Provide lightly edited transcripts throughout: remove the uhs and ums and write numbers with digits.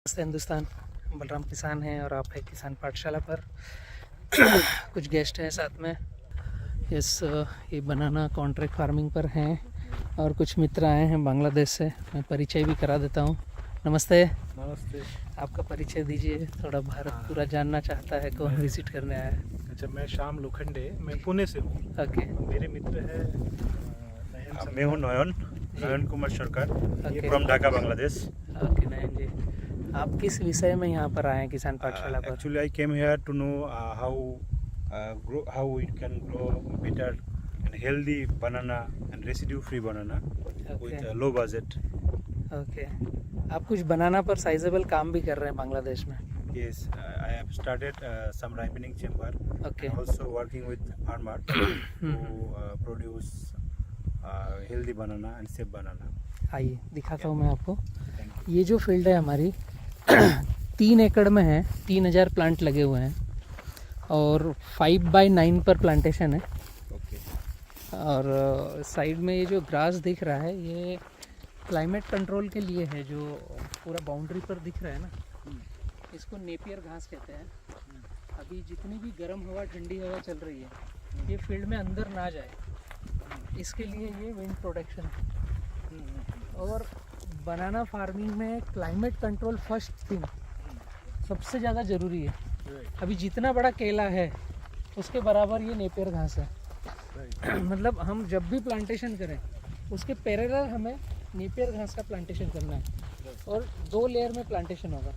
नमस्ते हिंदुस्तान, बलराम किसान हैं और आप है किसान पाठशाला पर। कुछ गेस्ट हैं साथ में। ये बनाना कॉन्ट्रैक्ट फार्मिंग पर हैं और कुछ मित्र आए हैं बांग्लादेश से। मैं परिचय भी करा देता हूँ। नमस्ते। नमस्ते। आपका परिचय दीजिए, थोड़ा भारत पूरा जानना चाहता है, कौन विजिट करने आया है। अच्छा, मैं श्याम लोखंडे, मैं पुणे से हूँ। ओके। मेरे मित्र है मैं हूँ Nayan Kumar Sarkar okay. From Dhaka Bangladesh. Okay Nayan ji, आप किस विषय में यहाँ पर आए हैं किसान पाठशाला पर? Actually, I came here to know how we can grow better and healthy banana and residue-free banana with a low budget. Okay. आप कुछ बनाना पर साइजेबल काम भी कर रहे हैं बांग्लादेश में? Yes, I have started some ripening chamber. Okay. And also working with farmer to produce healthy banana and safe banana. आइए दिखाता हूँ मैं आपको। Thank you. ये जो फील्ड है हमारी 3 एकड़ में है, 3000 प्लांट लगे हुए हैं और 5x9 पर प्लांटेशन है। Okay. और साइड में ये जो ग्रास दिख रहा है ये क्लाइमेट कंट्रोल के लिए है। जो पूरा बाउंड्री पर दिख रहा है ना, इसको नेपियर घास कहते हैं। अभी जितनी भी गर्म हवा ठंडी हवा चल रही है ये फील्ड में अंदर ना जाए, इसके लिए ये विंड प्रोटेक्शन है। और बनाना फार्मिंग में क्लाइमेट कंट्रोल फर्स्ट थिंग सबसे ज़्यादा ज़रूरी है। अभी जितना बड़ा केला है उसके बराबर ये नेपियर घास है। मतलब हम जब भी प्लांटेशन करें उसके पैरेलल हमें नेपियर घास का प्लांटेशन करना है। और 2 लेयर में प्लांटेशन होगा।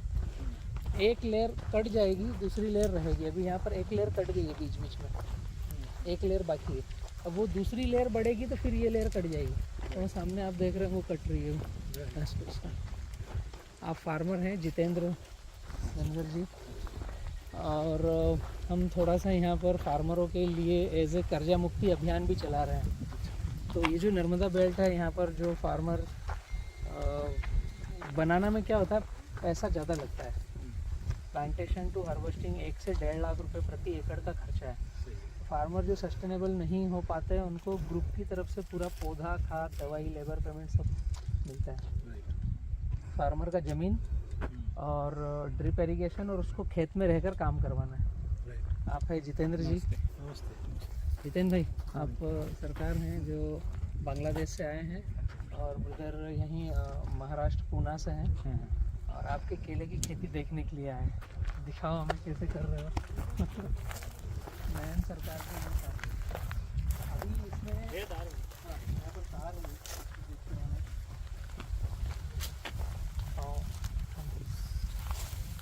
एक लेयर कट जाएगी, दूसरी लेयर रहेगी। अभी यहाँ पर एक लेयर कट गई है बीच बीच में, एक लेयर बाकी है। अब वो दूसरी लेयर बढ़ेगी तो फिर ये लेयर कट जाएगी। तो सामने आप देख रहे हैं वो कट रही है। आप फार्मर हैं जितेंद्र धनगर जी, और हम थोड़ा सा यहाँ पर फार्मरों के लिए एज ए कर्जा मुक्ति अभियान भी चला रहे हैं। तो ये जो नर्मदा बेल्ट है यहाँ पर जो फार्मर बनाना में क्या होता है, पैसा ज़्यादा लगता है। प्लांटेशन टू हार्वेस्टिंग 1 से 1.5 लाख रुपए प्रति एकड़ का खर्चा है। फार्मर जो सस्टेनेबल नहीं हो पाते हैं उनको ग्रुप की तरफ से पूरा पौधा, खाद, दवाई, लेबर पेमेंट सब मिलता है। फार्मर का ज़मीन और ड्रिप इरिगेशन और उसको खेत में रहकर काम करवाना है। आप है जितेंद्र जी। नमस्ते। जितेंद्र भाई, आप सरकार हैं जो बांग्लादेश से आए हैं और उधर यहीं महाराष्ट्र पूना से हैं और आपके केले की खेती देखने के लिए आए हैं। दिखाओ हमें कैसे कर रहे हो। नयन सरकार के अभी इसमें यहाँ पर तार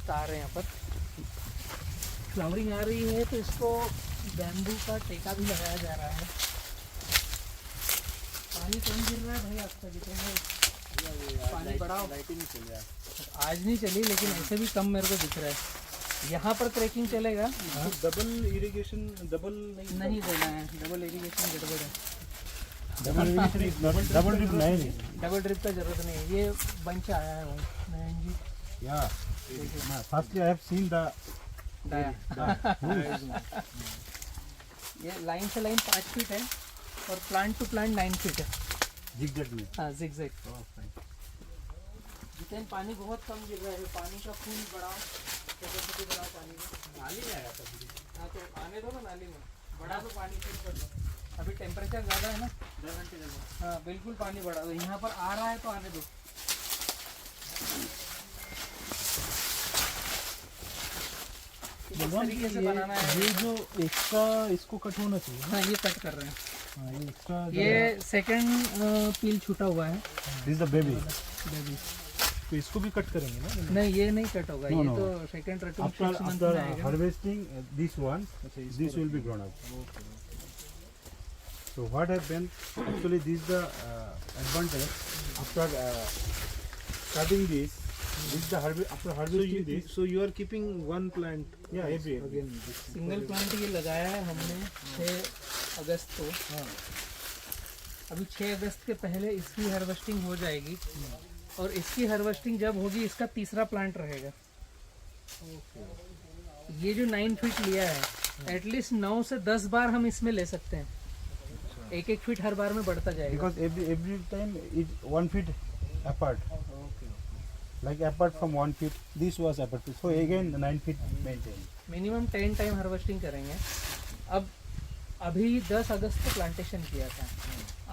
तार है, यहाँ पर फ्लावरिंग आ रही है तो इसको बैम्बू का टेका भी लगाया जा रहा है। पानी कम गिर रहा है भाई आपका जितना पानी बढ़ाओ। आज नहीं चली लेकिन ऐसे भी कम मेरे को दिख रहा है। यहाँ पर ट्रैकिंग चलेगा। डबल इरिगेशन डबल नहीं देना है, डबल इरिगेशन गड़बड़ है। डबल ड्रिप नहीं। डबल ड्रिप का जरूरत नहीं है। ये बंच आया है भाई नयन जी। Yeah. Firstly, I have seen the. ये लाइन से लाइन 5 फीट है और प्लांट टू प्लांट 9 फीट है। Zigzag में. हाँ जिगजैग। जितने पानी बहुत कम गिर रहा है, पानी का फूल बढ़ाओ, कैपेसिटी बढ़ाओ पानी में। नाली में आया था। हाँ तो आने दो ना, नाली में बढ़ा दो पानी फिर कर दो। अभी टेम्परेचर ज़्यादा है ना, 10 घंटे ज़्यादा। हाँ बिल्कुल पानी बढ़ा दो। यहाँ पर आ रहा है तो आने दो। इस तरीके से बनाना है। ये जो एक्स्ट्रा इसको कट होना चाहिए। हाँ ये कट कर रहे हैं। हाँ, ये एक्स्ट्रा ये सेकंड पील छूटा हुआ है। This is the baby. Baby तो इसको भी कट करेंगे ना। नहीं ये नहीं कट होगा। No, ये no. तो सेकंड रटून After 6 मंथ after में आएगा। harvesting this one, this will be grown up. So what happened? Actually, this is the advantage. After cutting this is the after harvesting this. So you are keeping one plant. Yeah, every. Again. Single plant ये लगाया है हमने 6 अगस्त को। अभी 6 अगस्त के पहले इसकी harvesting हो जाएगी और इसकी हार्वेस्टिंग जब होगी इसका तीसरा प्लांट रहेगा। ये जो 9 फीट लिया है एटलीस्ट 9 से 10 बार हम इसमें ले सकते हैं। 1-1 फीट हर बार में बढ़ता जाएगा। Because every time it 1 feet apart. Like apart from 1 feet, this was apart. So again 9 feet maintained. Minimum 10 time harvesting करेंगे। अब अभी 10 अगस्त को प्लांटेशन किया था,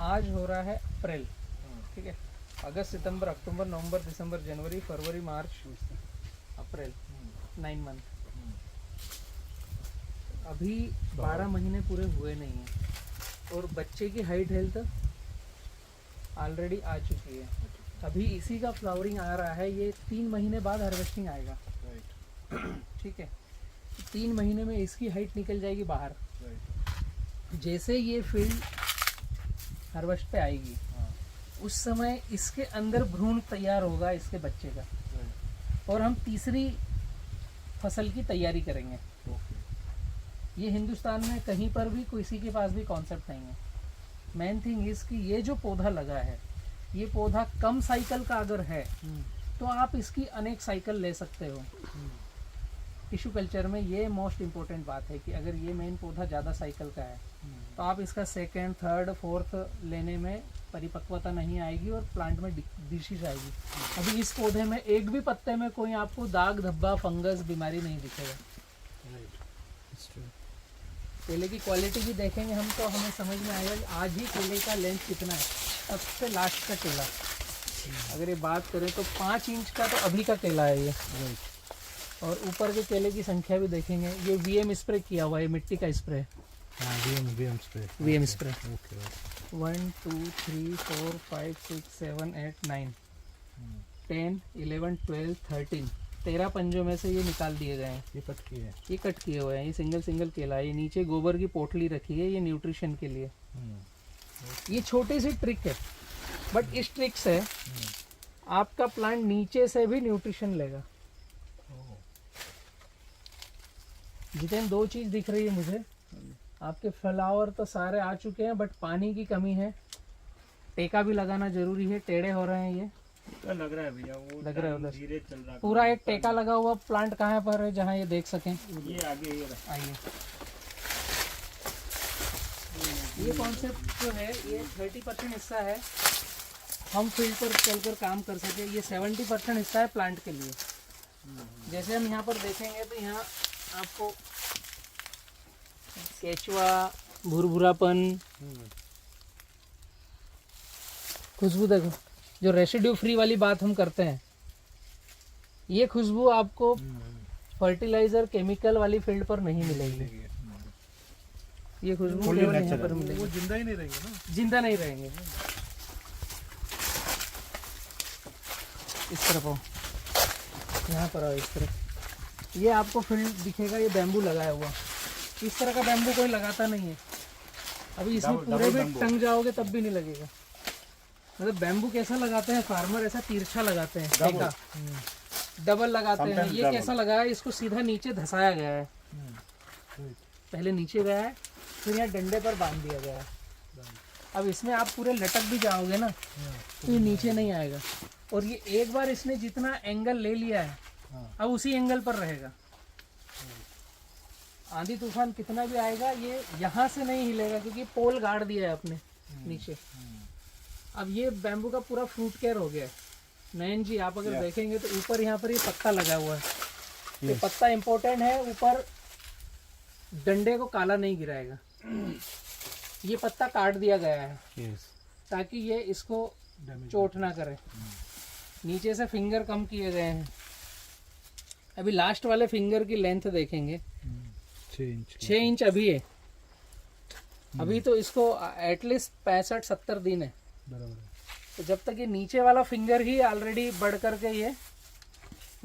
आज हो रहा है अप्रैल, ठीक है। अगस्त, सितंबर, अक्टूबर, नवंबर, दिसंबर, जनवरी, फरवरी, मार्च, अप्रैल, 9 मंथ। अभी 12 महीने पूरे हुए नहीं हैं और बच्चे की हाइट हेल्थ ऑलरेडी आ चुकी है। अभी इसी का फ्लावरिंग आ रहा है, ये 3 महीने बाद हार्वेस्टिंग आएगा, ठीक है। 3 महीने में इसकी हाइट निकल जाएगी बाहर। जैसे ये फील्ड हार्वेस्ट पे आएगी, उस समय इसके अंदर भ्रूण तैयार होगा इसके बच्चे का, और हम तीसरी फसल की तैयारी करेंगे। ये हिंदुस्तान में कहीं पर भी किसी के पास भी कॉन्सेप्ट नहीं है। मेन थिंग इज कि ये जो पौधा लगा है, ये पौधा कम साइकिल का अगर है तो आप इसकी अनेक साइकिल ले सकते हो। टिश्यू कल्चर में ये मोस्ट इम्पोर्टेंट बात है कि अगर ये मेन पौधा ज़्यादा साइकिल का है तो आप इसका सेकंड, थर्ड, फोर्थ लेने में परिपक्वता नहीं आएगी और प्लांट में डिशीज आएगी। अभी इस पौधे में एक भी पत्ते में कोई आपको दाग, धब्बा, फंगस, बीमारी नहीं दिखेगा। केले की क्वालिटी भी देखेंगे हम तो हमें समझ में आएगा कि आज ही केले का लेंथ कितना है। सबसे लास्ट का केला अगर ये बात करें तो 5 इंच का तो अभी का केला है ये, और ऊपर के केले की संख्या भी देखेंगे। ये वीएम स्प्रे किया हुआ है, मिट्टी का स्प्रे, वीएम स्प्रे। 1 2 3 4 5 6 7 8 9 10 11 12 13 13 पंजों में से ये निकाल दिए गए हैं। ये कट किए हैं। ये कट किए हुए हैं, ये सिंगल सिंगल केला है। ये नीचे गोबर की पोटली रखी है, ये न्यूट्रिशन के लिए। ये छोटी सी ट्रिक है, बट इस ट्रिक से आपका प्लांट नीचे से भी न्यूट्रिशन लेगा। जितने 2 चीज दिख रही है मुझे, आपके फ्लावर तो सारे आ चुके हैं, बट पानी की कमी है। टेका भी लगाना जरूरी है, टेढ़े हो रहे हैं ये, तो लग रहा है भैया, वो लग रहा है उधर धीरे चल रहा है। पूरा एक टेका लगा हुआ प्लांट कहाँ पर है जहाँ ये देख सकें? ये आगे ये रहा। आइए, ये कॉन्सेप्ट जो है ये 30% हिस्सा है हम फील्ड पर चलकर काम कर सके, ये 70% हिस्सा है प्लांट के लिए। जैसे हम यहाँ पर देखेंगे तो यहाँ आपको केचुआ, भुरभुरापन, खुशबू देखो, जो रेसिड्यू फ्री वाली बात हम करते हैं, ये खुशबू आपको फर्टिलाइजर, केमिकल वाली फील्ड पर नहीं मिलेगी। ये खुशबू केवल यहाँ पर मिलेगी। वो जिंदा ही नहीं रहेंगे ना, जिंदा नहीं रहेंगे। इस तरफ आओ, यहाँ पर आओ, इस तरफ। ये आपको फील्ड दिखेगा, ये बैम्बू लगाया हुआ। इस तरह का बैम्बू कोई लगाता नहीं है। अभी इसमें पूरे भी टंग जाओगे तब भी नहीं लगेगा। मतलब बैम्बू कैसा लगाते हैं फार्मर, ऐसा तिरछा लगाते हैं, टेका डबल लगाते हैं। ये कैसा लगा है, इसको सीधा नीचे धसाया गया है। पहले नीचे गया है, फिर यहाँ डंडे पर बांध दिया गया है। अब इसमें आप पूरे लटक भी जाओगे ना तो ये नीचे नहीं आएगा। और ये एक बार इसने जितना एंगल ले लिया है, अब उसी एंगल पर रहेगा। आंधी तूफान कितना भी आएगा, ये यहाँ से नहीं हिलेगा क्योंकि पोल गाड़ दिया है अपने नीचे। अब ये बैम्बू का पूरा फ्रूट केयर हो गया है। नयन जी, आप अगर देखेंगे तो ऊपर यहाँ पर ये पत्ता लगा हुआ है। ये पत्ता इम्पोर्टेंट है, ऊपर डंडे को काला नहीं गिराएगा। ये पत्ता काट दिया गया है ताकि ये इसको चोट ना करे। नीचे से फिंगर कम किए गए हैं। अभी लास्ट वाले फिंगर की लेंथ देखेंगे, 6 इंच अभी है। अभी तो इसको एटलीस्ट 65-70 दिन है। तो जब तक ये नीचे वाला फिंगर ही ऑलरेडी बढ़ करके ये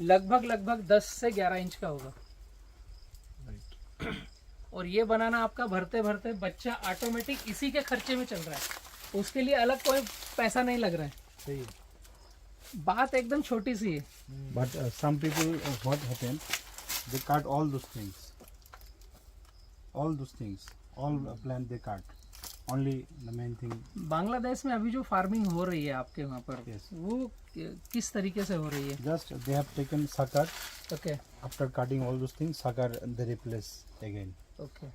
लगभग 10 से 11 इंच का होगा। और ये बनाना आपका भरते भरते बच्चा ऑटोमेटिक इसी के खर्चे में चल रहा है, उसके लिए अलग कोई पैसा नहीं लग रहा है। सही है। बात एकदम छोटी सी है। But some people, what happen? They cut all those things, all plant they cut. Only the main thing. Bangladesh में अभी जो फार्मिंग हो रही है आपके वहाँ पर, Yes. वो किस तरीके से हो रही है? Just they have taken sucker. Okay After cutting all those things, sucker they replace again. Okay,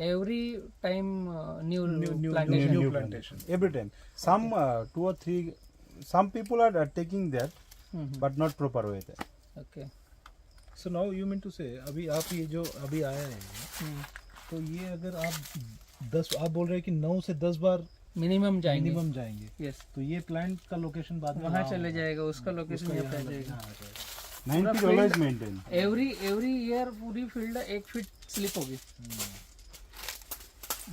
every time new new plantation. new plantation. Every time. Some 2 or 3. Some people are taking that but not proper way there. Okay So now you mean to say अभी आप ये जो अभी आया है तो ये अगर आप 10 आप बोल रहे हैं कि 9 से 10 बार मिनिमम जाएंगे। मिनिमम जाएंगे, यस, तो ये प्लांट का लोकेशन बाद में वहाँ चले जाएगा, उसका लोकेशन यहाँ पे आ जाएगा। 9 feet always maintain. Every year पूरी फील्ड 1 फीट स्लिप होगी।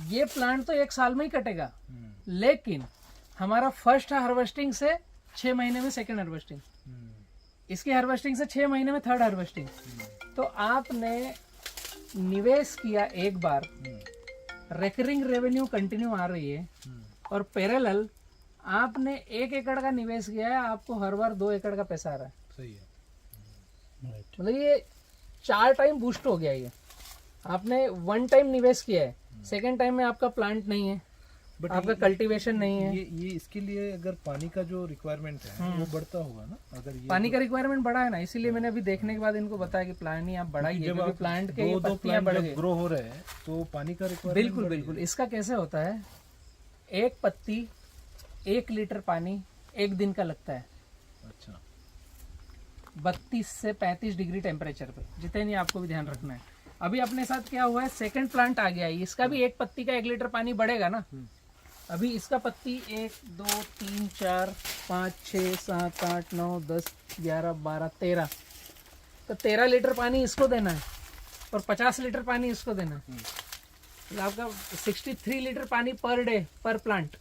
ये प्लांट तो 1 साल में ही कटेगा, लेकिन हमारा फर्स्ट हार्वेस्टिंग से 6 महीने में सेकेंड हार्वेस्टिंग, इसकी हार्वेस्टिंग से 6 महीने में थर्ड हार्वेस्टिंग। तो आपने निवेश किया एक बार, रिकरिंग रेवेन्यू कंटिन्यू आ रही है, और पैरेलल आपने 1 एकड़ का निवेश किया है, आपको हर बार 2 एकड़ का पैसा आ रहा है। सही है। मतलब ये 4 टाइम बूस्ट हो गया। ये आपने 1 टाइम निवेश किया है, सेकेंड टाइम में आपका प्लांट नहीं है, बट आपका कल्टीवेशन नहीं है। ये इसके लिए अगर पानी का जो रिक्वायरमेंट है वो बढ़ता होगा ना, अगर ये पानी का रिक्वायरमेंट बढ़ा है ना, इसीलिए मैंने अभी देखने के बाद इनको बताया कि प्लांट आप बढ़ाइए, जब क्योंकि आप प्लांट के ये दो पत्तियां बढ़ प्लांट गई। ग्रो हो रहे हैं तो पानी का रिक्वायरमेंट बिल्कुल बिल्कुल। इसका कैसे होता है, एक पत्ती 1 लीटर पानी 1 दिन का लगता है, अच्छा 32 से 35 डिग्री टेम्परेचर पे। जितने आपको भी ध्यान रखना है। अभी अपने साथ क्या हुआ है, सेकंड प्लांट आ गया है, इसका भी एक पत्ती का 1 लीटर पानी बढ़ेगा ना। अभी इसका पत्ती 1 2 3 4 5 6 7 8 9 10 11 12 13, तो 13 लीटर पानी इसको देना है और 50 लीटर पानी इसको देना है। तो आपका 63 लीटर पानी पर डे पर प्लांट।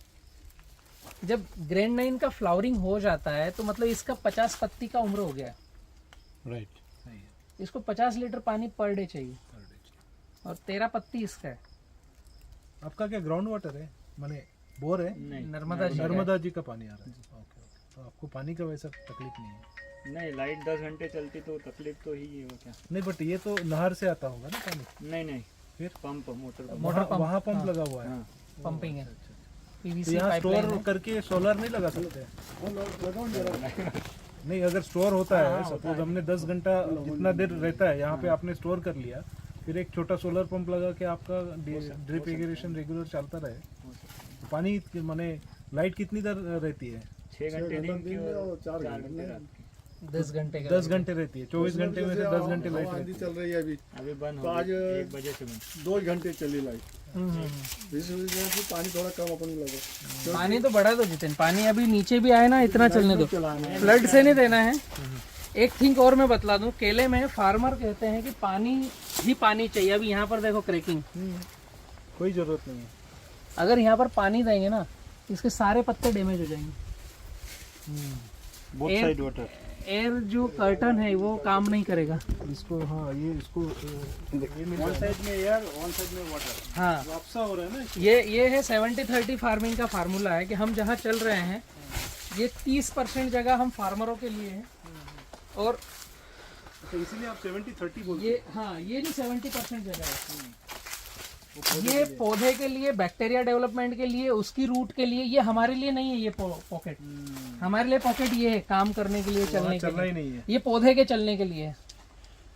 जब ग्रैंड 9 का फ्लावरिंग हो जाता है तो मतलब इसका 50 पत्ती का उम्र हो गया। Right. सही है। इसको 50 लीटर पानी पर डे चाहिए, और 13 पत्ती इसका है। आपका क्या ग्राउंड वाटर है, माने बोर है? नर्मदा जी का है। नर्मदा जी का पानी आ रहा है। ओके, तो आपको पानी का वैसा तकलीफ नहीं है? नहीं, लाइट 10 घंटे चलती तो तकलीफ तो ही है वो क्या। नहीं, बट ये तो नहर से आता होगा ना पानी? नहीं नहीं, फिर pump motor pump. Motor pump, वहाँ पंप लगा हुआ है। हाँ, पंपिंग है, तो पीवीसी यहाँ पाइपलाइन स्टोर है। करके सोलर नहीं लगा सकते? नहीं, अगर स्टोर होता है, सपोज हमने 10 घंटा जितना देर रहता है यहाँ पे आपने स्टोर कर लिया, फिर एक छोटा सोलर पंप लगा के आपका ड्रिप इरिगेशन रेगुलर चलता रहे। पानी माने लाइट कितनी देर रहती है? 6 घंटे दिन की और 4 घंटे रात की। 10 घंटे का 10 घंटे रहती है। 24 घंटे में से 10 घंटे लाइट रहती है। चल रही है अभी, अभी बंद तो हो आज गई 1 बजे से बंद। 2 घंटे चली लाइट। हम्म। इस वजह से पानी थोड़ा कम अपन लगा। पानी तो बढ़ा दो जितने, पानी अभी नीचे भी आए ना, इतना चलने दो, फ्लड से नहीं देना है। एक थिंग और मैं बतला दूं, केले में फार्मर कहते हैं कि पानी ही पानी चाहिए। अभी यहाँ पर देखो क्रैकिंग, कोई जरूरत नहीं है। अगर यहाँ पर पानी देंगे ना, इसके सारे पत्ते डैमेज हो जाएंगे। Both Air- side water. Air जो कर्टन है वो काम नहीं करेगा। इसको हाँ, ये इसको One side में air, one side में water. हाँ, वापसा हो रहा है ना। ये है 70-30 फार्मिंग का फार्मूला है कि हम जहाँ चल रहे हैं, ये 30% जगह हम फार्मरों के लिए है, और तो इसीलिए आप 70-30 बोलते ये हाँ, ये जो 70% जगह है, ये पौधे के लिए, बैक्टीरिया डेवलपमेंट के लिए, उसकी रूट के लिए। ये हमारे लिए नहीं है, ये पॉकेट हमारे लिए पॉकेट ये है काम करने के लिए, चलने के चलना ही लिए। नहीं है। ये पौधे के चलने के लिए है।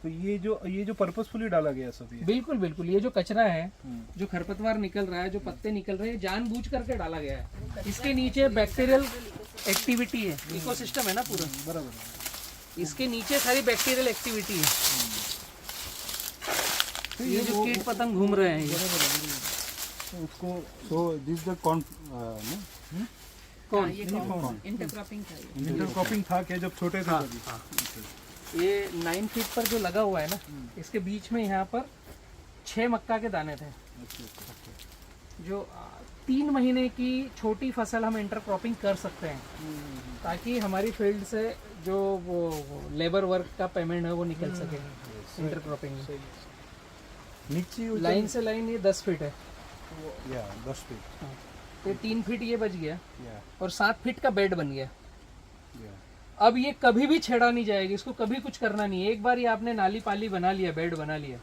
तो ये जो पर्पसफुली डाला गया सब ये। बिल्कुल बिल्कुल। ये जो कचरा है, जो खरपतवार निकल रहा है, जो पत्ते निकल रहे हैं, जानबूझ करके डाला गया है। इसके नीचे बैक्टीरियल एक्टिविटी है, इकोसिस्टम है ना पूरा, बराबर। इसके नीचे सारी बैक्टीरियल एक्टिविटी है। ये जो कीट पतंग घूम रहे हैं, ये तो उसको So this is the corn, no? कौन इंटरक्रॉपिंग था ये। इंटरक्रॉपिंग था क्या जब छोटे थे तभी? ये 9 फीट पर जो लगा हुआ है ना, इसके बीच में यहाँ पर 6 मक्का के दाने थे। जो 3 महीने की छोटी फसल हम इंटरक्रॉपिंग कर सकते हैं, ताकि हमारी फील्ड से जो वो लेबर वर्क का पेमेंट है वो निकल सके इंटरक्रॉपिंग में। नीचे लाइन से लाइन ये 10 फीट है, Yeah, 10 feet. तो 3 फीट ये बच गया, Yeah, और 7 फीट का बेड बन गया। yeah. अब ये कभी भी छेड़ा नहीं जाएगी, इसको कभी कुछ करना नहीं है। एक बार ये आपने नाली पाली बना लिया, बेड बना लिया,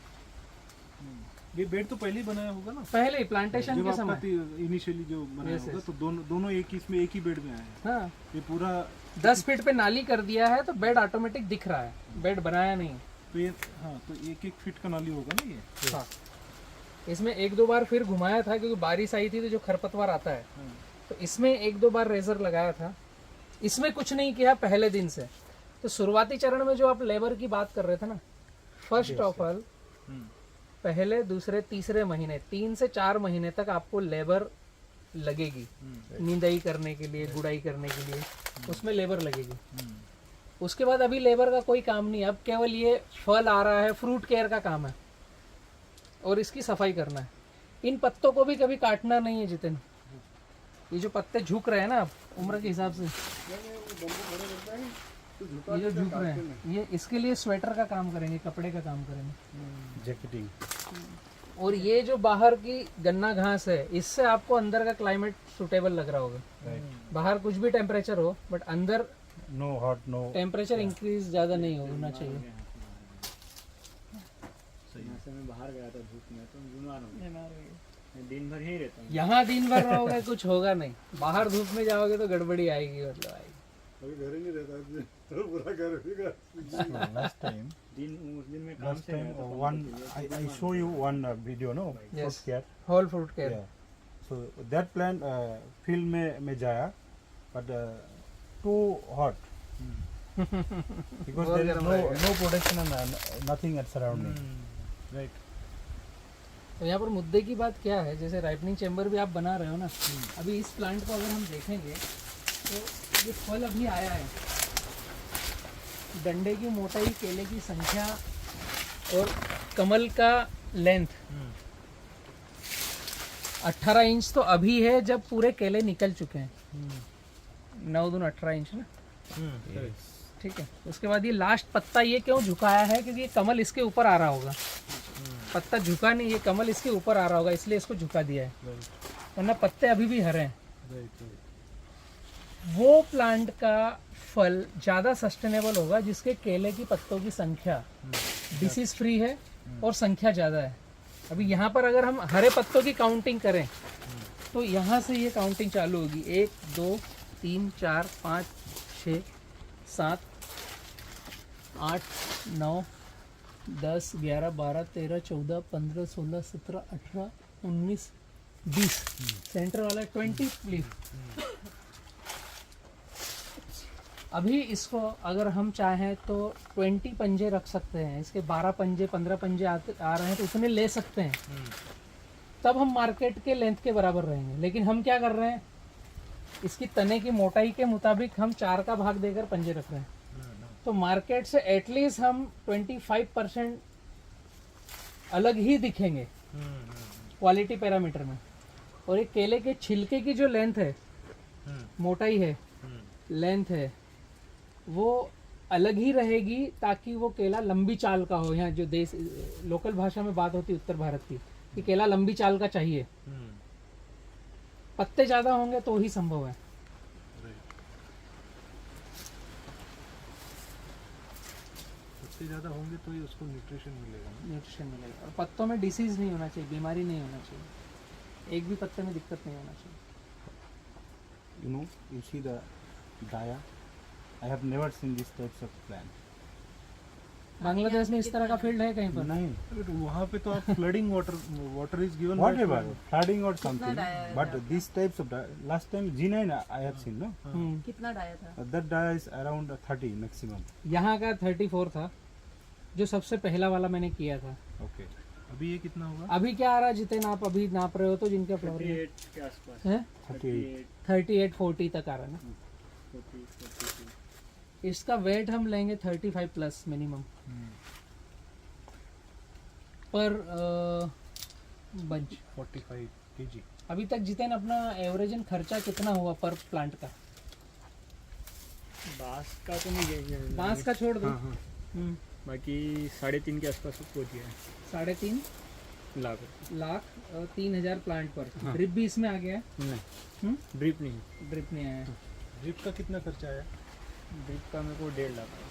ये बेड तो पहले ही बनाया होगा ना, पहले ही प्लांटेशन जब के आपका समय। इनिशियली जो बनाया Yes, होगा, yes. तो दोनों एक ही इसमें एक ही बेड में आए हैं। हाँ, ये पूरा 10 फीट पे नाली कर दिया है तो बेड ऑटोमेटिक दिख रहा है, बेड बनाया नहीं। तो ये हाँ, तो 1-1 फीट का नाली होगा ना ये। हाँ, इसमें 1-2 बार फिर घुमाया था, क्योंकि बारिश आई थी तो जो खरपतवार आता है, तो इसमें 1-2 बार रेजर लगाया था। इसमें कुछ नहीं किया पहले दिन से, तो शुरुआती चरण में जो आप लेबर की बात कर रहे थे ना, फर्स्ट ऑफ ऑल पहले दूसरे तीसरे महीने 3 से 4 महीने तक आपको लेबर लगेगी, निंदाई करने के लिए, गुड़ाई करने के लिए उसमें लेबर लगेगी। उसके बाद अभी लेबर का कोई काम नहीं, अब केवल ये फल आ रहा है, फ्रूट केयर का काम है और इसकी सफाई करना है। इन पत्तों को भी कभी काटना नहीं है जितने, ये जो पत्ते झुक रहे हैं ना उम्र के हिसाब से, ये जो झुक रहे हैं ये इसके लिए स्वेटर का काम करेंगे, कपड़े का काम करेंगे, जैकेटिंग। और ये जो बाहर की गन्ना घास है इससे आपको अंदर का क्लाइमेट सुटेबल लग रहा होगा। बाहर कुछ भी टेम्परेचर हो बट अंदर no hot no. Temperature increase ज़्यादा नहीं होना चाहिए। मैं बाहर गया था धूप में तो बीमार हो गया, मैं दिन भर ही रहता हूँ। यहाँ दिन भर रहोगे कुछ होगा नहीं, बाहर धूप में जाओगे तो गड़बड़ी आएगी, मतलब आएगी। अभी घर ही नहीं रहता है, तो पूरा घर भी घर। Last time, उस दिन में काम last से time गया था, one I show you one video, no? Yes. Fruit care. Whole fruit care. Yeah. So that plant field में जाया, but too hot. Because बहुत there is गर्म no रहेगा। protection and nothing at surrounding. Right. तो यहाँ पर मुद्दे की बात क्या है, जैसे राइपनिंग चेम्बर भी आप बना रहे हो ना, अभी इस प्लांट को अगर हम देखेंगे तो ये फल अभी आया है, डंडे की मोटाई, केले की संख्या और कमल का लेंथ 18 इंच तो अभी है जब पूरे केले निकल चुके हैं। 9 दून 18 इंच ना, ठीक है। उसके बाद ये लास्ट पत्ता ये क्यों झुकाया है, क्योंकि ये कमल इसके ऊपर आ रहा होगा, पत्ता झुका नहीं, ये कमल इसके ऊपर आ रहा होगा इसलिए इसको झुका दिया है, वरना पत्ते अभी भी हरे हैं। वो प्लांट का फल ज़्यादा सस्टेनेबल होगा जिसके केले की पत्तों की संख्या डिसीज फ्री है और संख्या ज़्यादा है। अभी यहाँ पर अगर हम हरे पत्तों की काउंटिंग करें तो यहाँ से ये काउंटिंग चालू होगी, 1 2 3 4 5 6 7 8 9 10 11 12 13 14 15 16 17 18 19 20 सेंटर वाला 20 लीफ। अभी इसको अगर हम चाहें तो 20 पंजे रख सकते हैं, इसके 12 पंजे 15 पंजे आ रहे हैं तो उतने ले सकते हैं, तब हम मार्केट के लेंथ के बराबर रहेंगे। लेकिन हम क्या कर रहे हैं, इसकी तने की मोटाई के मुताबिक हम 4 का भाग देकर पंजे रख रहे हैं, तो मार्केट से एटलीस्ट हम 25% अलग ही दिखेंगे क्वालिटी पैरामीटर में। और एक केले के छिलके की जो लेंथ है, मोटाई है, लेंथ है, वो अलग ही रहेगी ताकि वो केला लंबी चाल का हो। यहाँ जो देश लोकल भाषा में बात होती है उत्तर भारत की, कि केला लंबी चाल का चाहिए, पत्ते ज़्यादा होंगे तो ही संभव है। पत्ते ज़्यादा होंगे तो ही उसको न्यूट्रिशन मिलेगा ना? न्यूट्रिशन मिलेगा, और पत्तों में डिसीज नहीं होना चाहिए, बीमारी नहीं होना चाहिए, एक भी पत्ते में दिक्कत नहीं होना चाहिए। You know, you see the daya. I have never seen this types of plant. Bangladesh में इस तरह का फील्ड है कहीं पर? नहीं. But वहाँ पे तो आप flooding water is given Whatever, flooding or something. But these types of last time G9 I have seen, no? कितना डाया था? That daya is around 30 maximum. यहाँ का 34 था जो सबसे पहला वाला मैंने किया था। Okay. अभी ये कितना होगा? अभी क्या आ रहा है जितने आप अभी नाप रहे हो तो जिनका फ्लावर 38 के आसपास, है 38. 38-40 तक आ रहा है ना। 42 इसका वेट हम लेंगे 35 प्लस मिनिमम पर बंच। 45 kg. अभी तक जितने अपना एवरेजन खर्चा कितना हुआ पर प्लांट का? बांस का तो नहीं गया, बांस का छोड़ दो, बाकी 3.5 के आसपास पहुंच गया है 3.5 लाख। लाख 3,000 प्लांट पर। ड्रिप भी इसमें आ गया है? नहीं, ड्रिप नहीं, ड्रिप नहीं आया। ड्रिप का कितना खर्चा आया? ड्रिप का मेरे को 1.5 लाख है।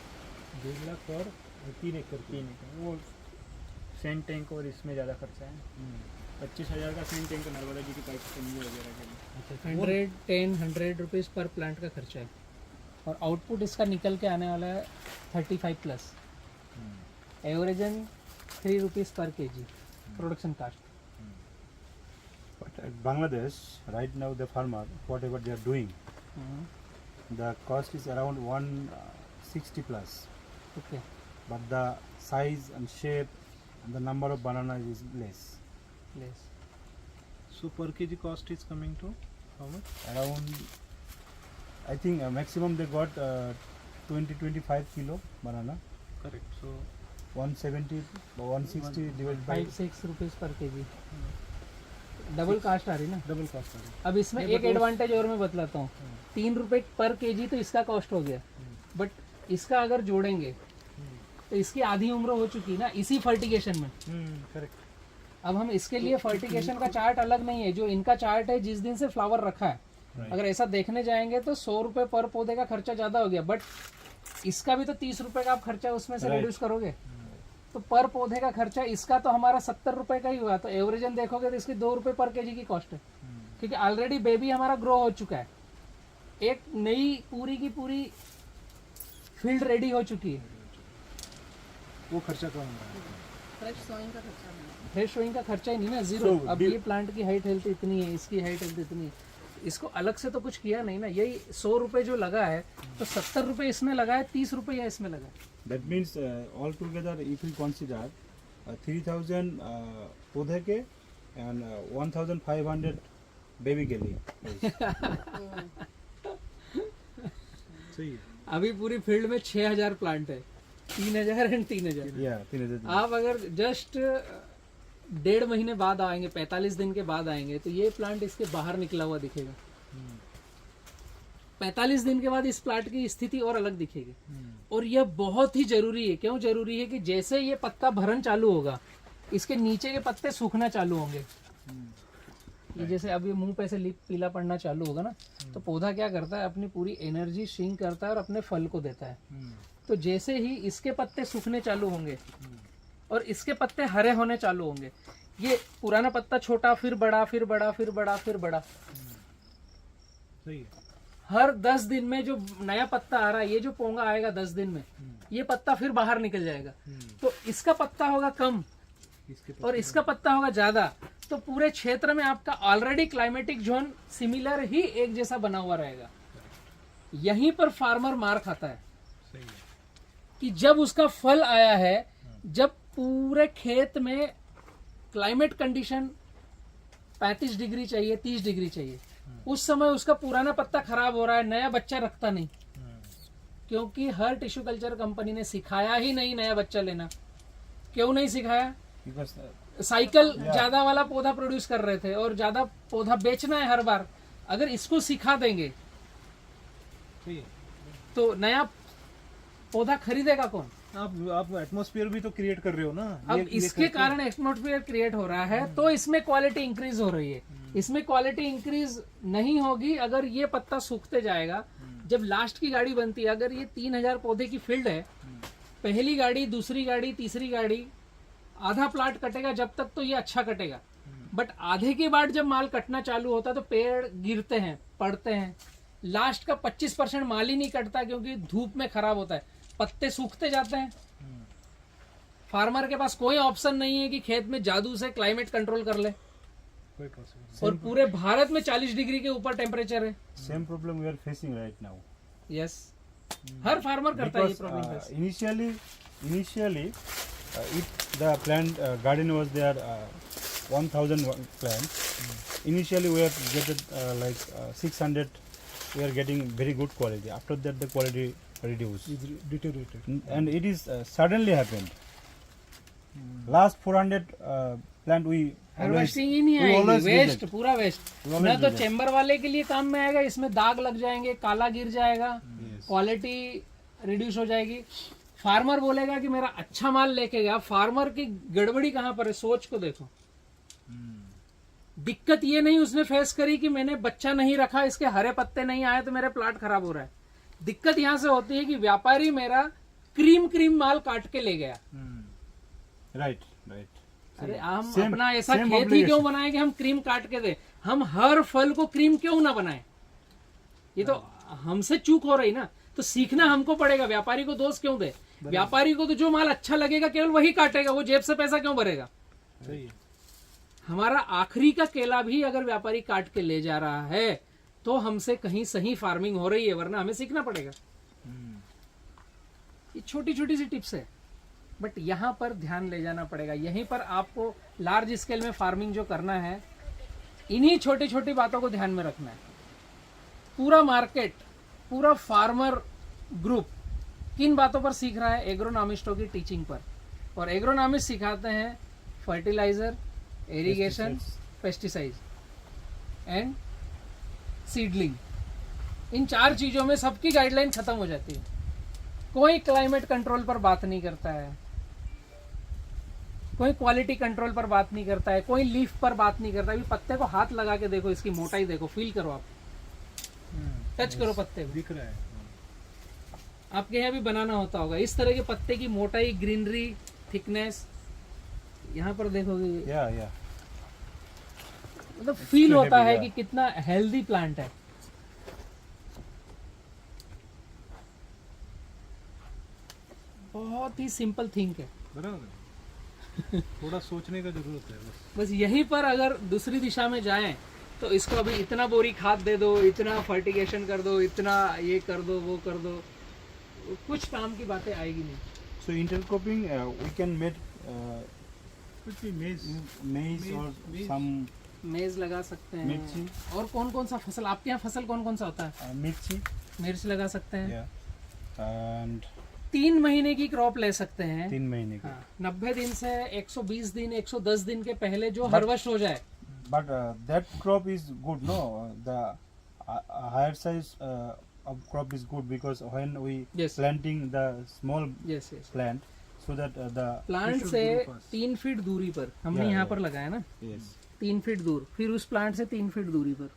1.5 लाख और 3 एकड़ की? 3 एकड़, वो सेंट टैंक और इसमें ज़्यादा खर्चा है। 25,000 का सेंट टैंक नर्मदा जी की पाइप कंपनी वगैरह के लिए। 100 रुपीज़ पर प्लांट का खर्चा है और आउटपुट इसका निकल के आने वाला है 35 plus. Average 3 rupees per KG production cost. But at Bangladesh, right now the farmer, whatever they are doing, the cost is around 60 plus, okay but the size and shape and the number of bananas is less. Less So per kg cost is coming to how much? Around, I think maximum they got 20-25 kilo banana. Correct. So 170 or 160 divided by 5-6 rupees per KG, double cast आ रही ना। double cost. अब इसमें एक advantage और मैं बतलाता हूँ, 3 रुपए पर केजी तो इसका कॉस्ट हो गया, बट इसका अगर जोड़ेंगे तो इसकी आधी उम्र हो चुकी ना इसी फर्टिगेशन में। Correct. अब हम इसके लिए फर्टिगेशन का चार्ट अलग नहीं है, जो इनका चार्ट है जिस दिन से फ्लावर रखा है, अगर ऐसा देखने जाएंगे तो 100 रुपए पर पौधे का खर्चा ज्यादा हो गया, बट इसका भी तो 30 रुपए का आप खर्चा उसमें से रिड्यूस करोगे, तो पर पौधे का खर्चा इसका तो हमारा 70 रुपए का ही हुआ, तो एवरेजन देखोगे तो इसकी 2 रुपए पर केजी की कॉस्ट है, क्योंकि ऑलरेडी बेबी हमारा ग्रो हो चुका है, एक नई पूरी की पूरी फील्ड रेडी हो चुकी है। वो खर्चा कम हो रहा है. फ्रेश सोइंग का खर्चा ही नहीं ना, जीरो। So, अब ये प्लांट की हाइट हेल्थ इतनी है, इसकी हाइट हेल्थ इतनी है, इसको अलग से तो कुछ किया नहीं ना, यही 100 रुपए जो लगा है तो 70 रुपए इसमें लगा है, 30 रुपए या इसमें लगा है। that means all together if we consider 3000 पौधे के and 1500 baby के लिए. सही है. अभी पूरी फील्ड में 6000 प्लांट है, 3000 एंड 3000। Yeah, 3000. आप अगर जस्ट 1.5 महीने बाद आएंगे, 45 दिन के बाद आएंगे, तो ये प्लांट इसके बाहर निकला हुआ दिखेगा। 45 दिन के बाद इस प्लांट की स्थिति और अलग दिखेगी, और यह बहुत ही जरूरी है। क्यों जरूरी है? कि जैसे ये पत्ता भरन चालू होगा, इसके नीचे के पत्ते सूखना चालू होंगे। ये जैसे अब ये मुंह पे से पीला पड़ना चालू होगा ना, तो पौधा क्या करता है, अपनी पूरी एनर्जी सिंक करता है और अपने फल को देता है। तो जैसे ही इसके पत्ते सूखने चालू होंगे और इसके पत्ते हरे होने चालू होंगे, ये पुराना पत्ता छोटा, फिर बड़ा, फिर बड़ा, फिर बड़ा, फिर बड़ा, सही है. हर 10 दिन में जो नया पत्ता आ रहा है, ये जो पोंगा आएगा 10 दिन में, ये पत्ता फिर बाहर निकल जाएगा। तो इसका पत्ता होगा कम और इसका पत्ता होगा ज्यादा, तो पूरे क्षेत्र में आपका ऑलरेडी क्लाइमेटिक जोन सिमिलर ही एक जैसा बना हुआ रहेगा। यहीं पर फार्मर मार खाता है सही है. कि जब उसका फल आया है, जब पूरे खेत में क्लाइमेट कंडीशन 35 डिग्री चाहिए, 30 डिग्री चाहिए, उस समय उसका पुराना पत्ता खराब हो रहा है, नया बच्चा रखता नहीं, क्योंकि हर टिश्यू कल्चर कंपनी ने सिखाया ही नहीं नया बच्चा लेना। क्यों नहीं सिखाया? Because साइकिल ज्यादा वाला पौधा प्रोड्यूस कर रहे थे और ज्यादा पौधा बेचना है हर बार। अगर इसको सिखा देंगे सही है. तो नया पौधा खरीदेगा कौन? आप एटमॉस्फेयर भी तो क्रिएट कर रहे हो ना. अब ये इसके कारण एटमॉस्फेयर क्रिएट हो रहा है, तो इसमें क्वालिटी इंक्रीज हो रही है। इसमें क्वालिटी इंक्रीज नहीं होगी अगर ये पत्ता सूखते जाएगा। जब लास्ट की गाड़ी बनती है, अगर ये 3000 पौधे की फील्ड है, पहली गाड़ी, दूसरी गाड़ी, तीसरी गाड़ी, आधा प्लाट कटेगा जब तक, तो ये अच्छा कटेगा। बट आधे के बाद जब माल कटना चालू होता है, तो पेड़ गिरते हैं, पड़ते हैं। लास्ट का 25% माल ही नहीं कटता, क्योंकि धूप में खराब होता है, पत्ते सूखते जाते हैं। फार्मर के पास कोई ऑप्शन नहीं है कि खेत में जादू से क्लाइमेट कंट्रोल कर ले, कोई possible और पूरे भारत में 40 डिग्री के ऊपर टेम्परेचर है। same problem we are facing right now. Yes, her farmer करता है ये Because problem. initially if the plant garden was there 1000 plants, initially we are getting like 600, we are getting very good quality. After that the quality reduced, is deteriorated. and it is suddenly happened. Last 400 plant we harvesting ही नहीं we आएगी, always waste, reject. पूरा waste. We always ना तो reject. Chamber वाले के लिए काम में आएगा, इसमें दाग लग जाएंगे, काला गिर जाएगा, क्वालिटी रिड्यूस हो जाएगी। फार्मर बोलेगा कि मेरा अच्छा माल लेके गया, फार्मर की गड़बड़ी कहाँ पर है, सोच को देखो। दिक्कत ये नहीं उसने फेस करी कि मैंने बच्चा नहीं रखा, इसके हरे पत्ते नहीं आए, तो मेरे प्लाट खराब हो रहा है। दिक्कत यहाँ से होती है कि व्यापारी मेरा क्रीम माल काट के ले गया। right. अरे हम Same- अपना ऐसा same खेत ही obligation. क्यों बनाए कि हम क्रीम काट के दे? हम हर फल को क्रीम क्यों ना बनाए? ये तो हमसे चूक हो रही ना। तो सीखना हमको पड़ेगा, व्यापारी को दोष क्यों दे? व्यापारी को तो जो माल अच्छा लगेगा केवल वही काटेगा, वो जेब से पैसा क्यों भरेगा? सही है. हमारा आखिरी का केला भी अगर व्यापारी काट के ले जा रहा है, तो हमसे कहीं सही फार्मिंग हो रही है, वरना हमें सीखना पड़ेगा। ये छोटी छोटी सी टिप्स है, बट यहाँ पर ध्यान ले जाना पड़ेगा। यहीं पर आपको लार्ज स्केल में फार्मिंग जो करना है, इन्हीं छोटी छोटी बातों को ध्यान में रखना है। पूरा मार्केट, पूरा फार्मर ग्रुप किन बातों पर सीख रहा है? एग्रोनॉमिस्टों की टीचिंग पर। और एग्रोनॉमिस्ट सिखाते हैं fertiliser, irrigation, pesticide and seedling. इन 4 चीजों में सबकी गाइडलाइन खत्म हो जाती है। कोई क्लाइमेट कंट्रोल पर बात नहीं करता है, कोई क्वालिटी कंट्रोल पर बात नहीं करता है, कोई लीफ पर बात नहीं करता। अभी पत्ते को हाथ लगा के देखो, इसकी मोटाई देखो, फील करो, आप टच करो पत्ते को, दिख रहा है। आपके यहाँ भी बनाना होता होगा इस तरह के पत्ते की मोटाई, ग्रीनरी, थिकनेस। यहाँ पर देखोगे, Yeah. मतलब फील होता heavy, है yeah. कि कितना हेल्दी प्लांट है। बहुत ही सिंपल थिंक है। बराबर है। थोड़ा सोचने का जरूरत है बस। बस यहीं पर अगर दूसरी दिशा में जाएं तो इसको अभी इतना बोरी खाद दे दो, इतना फर्टिगेशन कर दो, इतना ये कर दो, वो कर दो, कुछ काम की बातें आएगी नहीं। So intercropping, we can make कुछ भी maize or some मेज लगा सकते हैं। मिर्ची। और कौन कौन सा फसल आपके यहाँ फसल कौन कौन सा होता है? mirchi. मिर्च लगा सकते हैं। Yeah. And 3 महीने की क्रॉप ले सकते हैं। 3 महीने की. हाँ, 90 दिन से 120 दिन 110 दिन के पहले जो But- हार्वेस्ट हो जाए। But that crop is good, no? The higher size of crop is good because when we Yes. planting the small yes yes plant, so that the plant should से grow fast. 3 फीट दूरी पर हमने Yeah, यहाँ yeah. पर लगाया ना, yes, 3 feet दूर, फिर उस प्लांट से 3 फीट दूरी पर।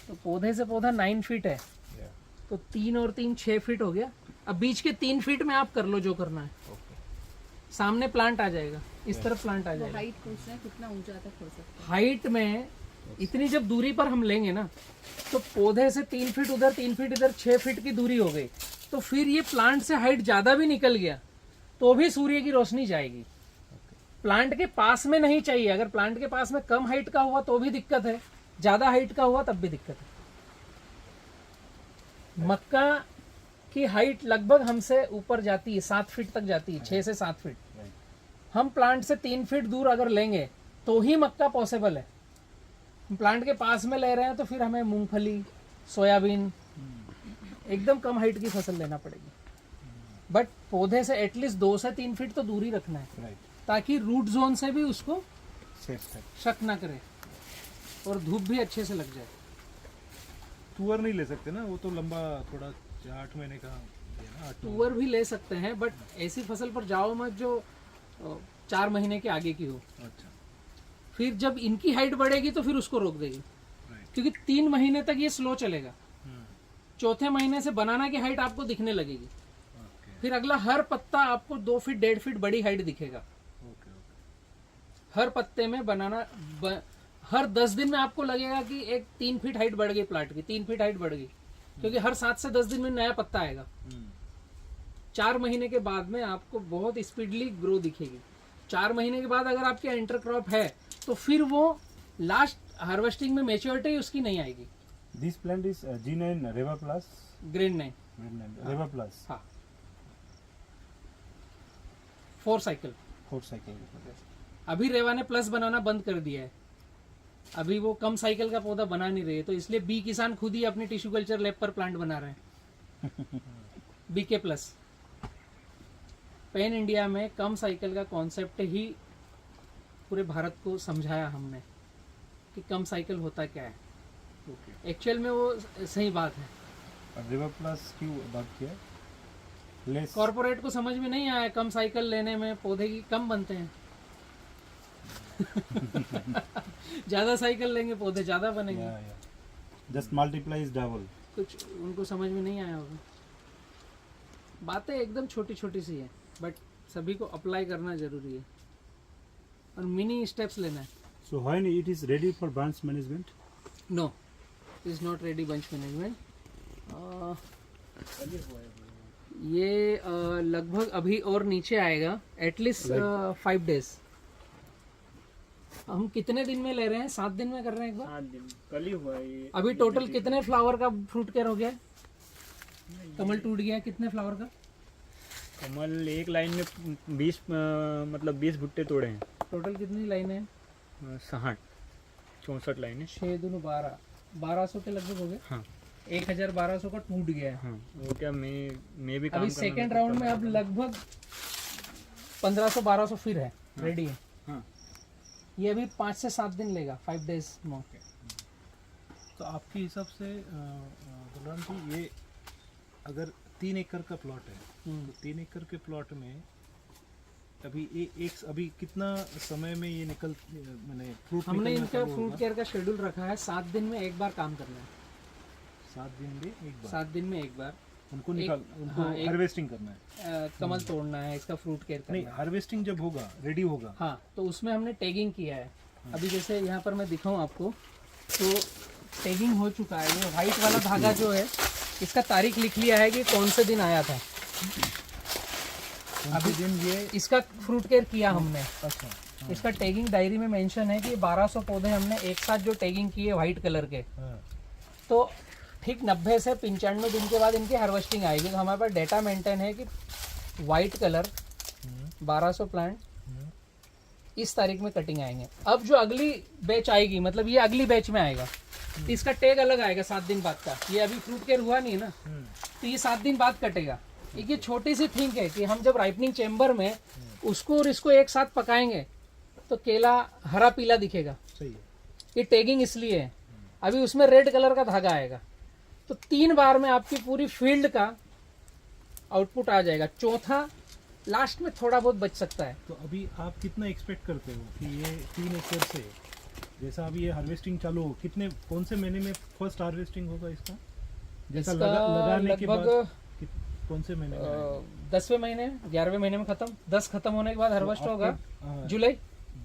तो पौधे से पौधा 9 फीट है, yeah, तो 3 और 3 6 फीट हो गया। अब बीच के 3 फीट में आप कर लो जो करना है। okay. सामने प्लांट आ जाएगा, इस तरफ प्लांट आ जाएगा। हाइट पूछ रहे हैं कितना ऊंचा तक हो सकता हाइट में इतनी जब दूरी पर हम लेंगे ना, तो पौधे से 3 फीट उधर, 3 फीट इधर, 6 फीट की दूरी हो गई। तो फिर ये प्लांट से हाइट ज्यादा भी निकल गया तो भी सूर्य की रोशनी जाएगी। प्लांट के पास में नहीं चाहिए। अगर प्लांट के पास में कम हाइट का हुआ तो भी दिक्कत है, ज्यादा हाइट का हुआ तब भी दिक्कत है। मक्का की हाइट लगभग हमसे ऊपर जाती है, 7 फीट तक जाती है, 6 से 7 फीट। हम प्लांट से 3 फीट दूर अगर लेंगे तो ही मक्का पॉसिबल है। हम प्लांट के पास में ले रहे हैं तो फिर हमें मूंगफली, सोयाबीन, एकदम कम हाइट की फसल लेना पड़ेगी। बट पौधे से एटलीस्ट 2 से 3 फीट तो दूरी रखना है, Right. ताकि रूट जोन से भी उसको Safe side. शक ना करे और धूप भी अच्छे से लग जाए। तुअर नहीं ले सकते ना, वो तो लंबा थोड़ा 8 महीने का है ना, 8 तुअर भी ले सकते हैं, बट ऐसी फसल पर जाओ मत जो 4 महीने के आगे की हो। अच्छा, फिर जब इनकी हाइट बढ़ेगी तो फिर उसको रोक देगी, राइट। क्योंकि 3 महीने तक ये स्लो चलेगा। चौथे महीने से बनाना की हाइट आपको दिखने लगेगी। ओके फिर अगला हर पत्ता आपको 2 फीट 1.5 फीट बड़ी हाइट दिखेगा। Okay okay. हर पत्ते में बनाना हर 10 दिन में आपको लगेगा कि एक 3 फीट हाइट बढ़ गई प्लांट की, 3 फीट हाइट बढ़ गई, क्योंकि हर 7 से 10 दिन में नया पत्ता आएगा। 4 महीने के बाद में आपको बहुत स्पीडली ग्रो दिखेगी। 4 महीने के बाद अगर आपके इंटरक्रॉप है तो फिर वो लास्ट हार्वेस्टिंग में मेच्योरिटी उसकी नहीं आएगी। This plant is G9 Reva Plus. Grade 9, Reva Plus. हाँ, 4 साइकिल। 4 cycle. अभी रेवा ने प्लस बनाना बंद कर दिया है। अभी वो कम साइकिल का पौधा बना नहीं रहे, तो इसलिए बी किसान खुद ही अपनी टिश्यू कल्चर लैब पर प्लांट बना रहे हैं। BK plus. पैन इंडिया में कम साइकिल का कॉन्सेप्ट ही पूरे भारत को समझाया हमने कि कम साइकिल होता क्या है। एक्चुअल में वो सही बात है। और Reva Plus क्यों बात किया? Less. कॉर्पोरेट को समझ में नहीं आया कम साइकिल लेने में पौधे की कम बनते हैं। ज्यादा साइकिल लेंगे पौधे ज्यादा बनेंगे। Yeah, yeah. Just multiply is double. कुछ उनको समझ में नहीं आया होगा। बातें एकदम छोटी छोटी सी है, बट सभी को अप्लाई करना जरूरी है और मिनी स्टेप्स लेना है। So when it is ready for branch management? No, is not ready bunch management. ये लगभग अभी और नीचे आएगा, एटलीस्ट 5 डेज। हम कितने दिन में ले रहे हैं? 7 दिन में कर रहे हैं एक बार। 7 दिन कल ही हुआ है ये। अभी टोटल कितने फ्लावर का फ्रूट केयर हो गया? कमल टूट गया, कितने फ्लावर का? कमल एक लाइन में 20 मतलब 20 भुट्टे तोड़े हैं। टोटल कितनी लाइनें हैं? 60 64 लाइनें। 6 दूनी 1200 के लगभग हो गए। हाँ 1200 का टूट गया है। हाँ वो क्या मैं भी काम अभी करना सेकेंड था, राउंड तब में अब लगभग 1500-1200 फिर है, रेडी है। हाँ ये अभी 5 से 7 दिन लेगा, 5 डेज मोर। तो आपके हिसाब से बलराम जी, ये अगर 3 एकड़ का प्लॉट है तो 3 एकड़ के प्लॉट में अभी अभी कितना समय में ये मैंने फ्रूट हमने इनका फ्रूट केयर का शेड्यूल रखा है 7 दिन में एक बार काम करना है। 7 दिन में एक बार 7 दिन में एक बार उनको हाँ, हार्वेस्टिंग करना है। कमल तोड़ना है, इसका फ्रूट केयर करना नहीं, है। हार्वेस्टिंग जब होगा, रेडी होगा, हाँ तो उसमें हमने टैगिंग किया है। अभी जैसे यहाँ पर मैं दिखाऊं आपको, तो टैगिंग हो चुका है। ये वाइट वाला धागा जो है, इसका तारीख लिख लिया है कि कौन से दिन आया था। अभी दिन ये इसका फ्रूट केयर किया हमने। अच्छा, इसका टैगिंग डायरी में मेंशन है कि 1200 पौधे हमने एक साथ जो टैगिंग किए वाइट कलर के, हाँ, तो ठीक 90 से 95 दिन के बाद इनकी हार्वेस्टिंग आएगी। तो हमारे पास डेटा मेंटेन है कि वाइट कलर 1200 प्लांट इस तारीख में कटिंग आएंगे। अब जो अगली बैच आएगी, मतलब ये अगली बैच में आएगा, तो इसका टैग अलग आएगा 7 दिन बाद का। ये अभी फ्रूट केयर हुआ नहीं ना, तो ये 7 दिन बाद कटेगा। एक ये छोटी सी थिंक है कि हम जब राइपनिंग चेम्बर में उसको और इसको एक साथ पकाएंगे तो केला हरा पीला दिखेगा। सही है। ये टैगिंग इसलिए है। अभी उसमें रेड कलर का धागा आएगा, तो 3 बार में आपकी पूरी फील्ड का आउटपुट आ जाएगा। चौथा लास्ट में थोड़ा बहुत बच सकता है। तो अभी आप कितना एक्सपेक्ट करते हो कि ये 3 एकड़ से जैसा अभी ये हार्वेस्टिंग चालू हो, कौन से महीने में फर्स्ट हार्वेस्टिंग होगा इसका? जैसा इसका लगाने के बाद लगभग कौन से महीने में आएगा? 10वें महीने 11वें महीने में खत्म। 10 खत्म होने के बाद हार्वेस्ट होगा हाँ, जुलाई।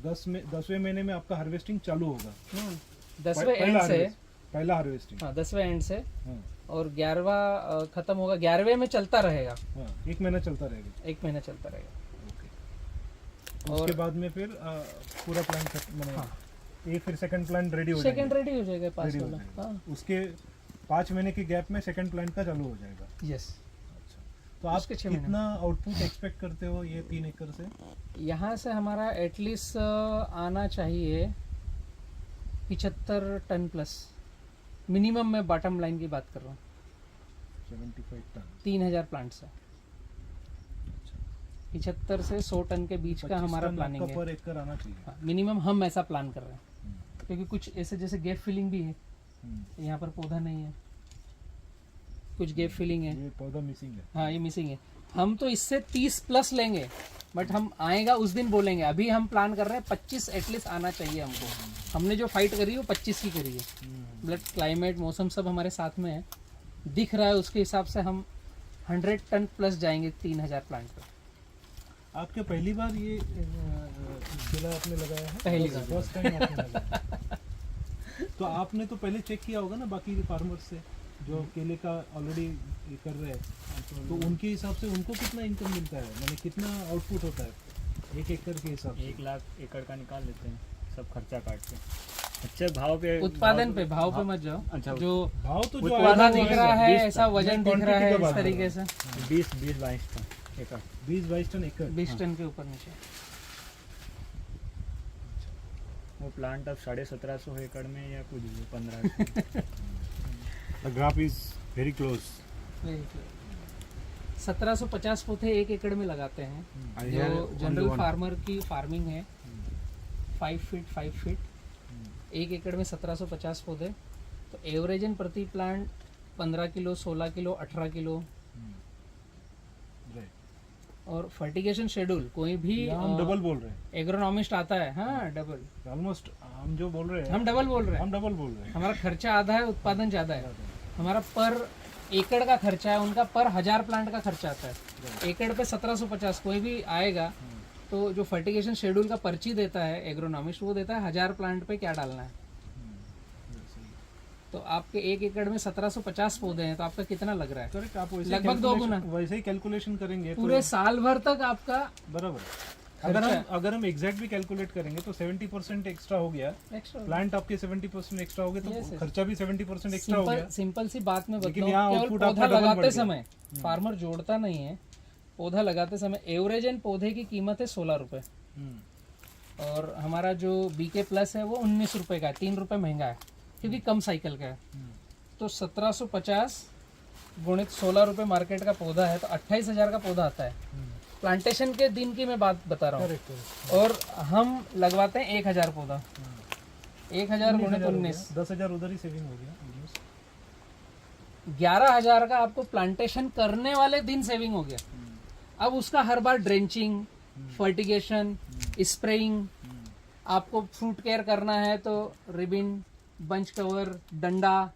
10वें महीने में आपका हार्वेस्टिंग चालू होगा। 10वें एंड से, पहला हार्वेस्टिंग। हाँ 10वें एंड से, हाँ, और 11वां खत्म होगा। 11वें में चलता रहेगा, हाँ, 1 महीना चलता रहेगा। 1 महीना चलता रहेगा। उसके बाद में फिर पूरा प्लान हाँ। ये फिर सेकंड प्लान रेडी हो सेकंड जाएगा। रेडी हो जाएगा 5 रेडी हो वाला। जाएगा। हाँ उसके 5 महीने के गैप में सेकंड प्लान का चालू हो जाएगा। यस। तो आप उसके 6 महीने। कितना आउटपुट एक्सपेक्ट करते हो ये 3 एकड़ से? यहाँ से हमारा एटलीस्ट आना चाहिए 75 टन प्लस मिनिमम। मैं बॉटम लाइन की बात कर रहा हूँ। 75 टन। 3000 प्लांट से 75 से 100 टन के बीच का 25 हमारा टन प्लानिंग आपका है। पर एकड़ आना चाहिए। मिनिमम हम ऐसा प्लान कर रहे हैं, क्योंकि कुछ ऐसे जैसे गैप फिलिंग भी है। यहाँ पर पौधा नहीं है, कुछ गैप फिलिंग है। ये पौधा मिसिंग है। हाँ ये मिसिंग है। हम तो इससे 30 प्लस लेंगे, बट हम आएगा उस दिन बोलेंगे। अभी हम प्लान कर रहे हैं 25 एटलीस्ट आना चाहिए हमको। हमने जो फाइट करी है वो 25 की करी है। ब्लड क्लाइमेट मौसम सब हमारे साथ में है, दिख रहा है। उसके हिसाब से हम 100 टन प्लस जाएंगे 3000 प्लांट पर। आपके पहली बार ये केला आपने लगाया है? पहली बार। फर्स्ट टाइम आपने लगाया। तो आपने तो पहले चेक किया होगा ना बाकी फार्मर्स से जो केले का ऑलरेडी कर रहे हैं, तो उनके हिसाब से उनको कितना इनकम मिलता है, माने कितना आउटपुट होता है 1 एकड़ के हिसाब से? 1 लाख एकड़ का निकाल लेते हैं सब खर्चा काट के। अच्छे भाव पे, उत्पादन पे, भाव पे मत जाओ। अच्छा, जो भाव तो जो पौधा आया दिख वो रहा है 20 ऐसा वजन दिख रहा है क्वांटिटी का इस बात तरीके से 20-22 टन एकड़। 20-22 टन एकड़। 20 टन के ऊपर नीचे। वो प्लांट अब 1750 एकड़ में या कुछ भी 1500। The graph is very close. 1750 पौधे 1 एकड़ में लगाते हैं। I जो had only general one. Farmer की फार्मिंग है 5 फीट 5 फीट 1 एकड़ में 1750 पौधे। तो एवरेजन प्रति प्लांट 15 किलो 16 किलो 18 किलो। और फर्टिगेशन शेड्यूल कोई भी हम डबल बोल रहे हैं, एग्रोनॉमिस्ट आता है। हाँ डबल, ऑलमोस्ट हम जो बोल रहे हैं हम डबल बोल रहे हैं। हम डबल बोल रहे हैं। हमारा खर्चा आधा है, उत्पादन ज़्यादा है। हमारा पर एकड़ का खर्चा है, उनका पर 1000 प्लांट का खर्चा आता है। एकड़ पे 1750 कोई भी आएगा तो जो फर्टिगेशन शेड्यूल का पर्ची देता है एग्रोनॉमिस्ट, वो देता है 1000 प्लांट पे क्या डालना है। तो आपके 1 एकड़ में 1750 पौधे हैं, तो आपका कितना लग रहा है? करेक्ट। आप वैसे लगभग 2 गुना। वैसे ही कैलकुलेशन करेंगे तो पूरे साल भर तक आपका बराबर। अगर हम एग्जैक्ट भी कैलकुलेट करेंगे तो 70% एक्स्ट्रा हो गया। एक्स्ट्रा। प्लांट आपके 70% एक्स्ट्रा हो गए तो Yes, yes. खर्चा भी 70% एक्स्ट्रा हो गया। सिंपल सी बात में लेकिन बताऊं, यहाँ केवल output पौधा आपका double लगाते बढ़ गया। समय फार्मर जोड़ता नहीं है, पौधा लगाते समय एवरेज एंड पौधे की कीमत है 16 रुपये और हमारा जो BK प्लस है वो 19 रुपये का है, 3 रुपये महंगा है क्योंकि कम साइकिल का है। तो 1750 गुणित 16 रुपये मार्केट का पौधा है तो 28,000 का पौधा आता है। प्लांटेशन के दिन की मैं बात बता रहा हूँ और हम लगवाते हैं 1,000 पौधा, 1,000 गुणित 19, 10,000 उधर ही सेविंग हो गया। 11,000 का आपको प्लांटेशन करने वाले दिन सेविंग हो गया। अब उसका हर बार ड्रेंचिंग, फर्टिगेशन, स्प्रेइंग, आपको फ्रूट केयर करना है तो रिबिन, बंच कवर, डंडा,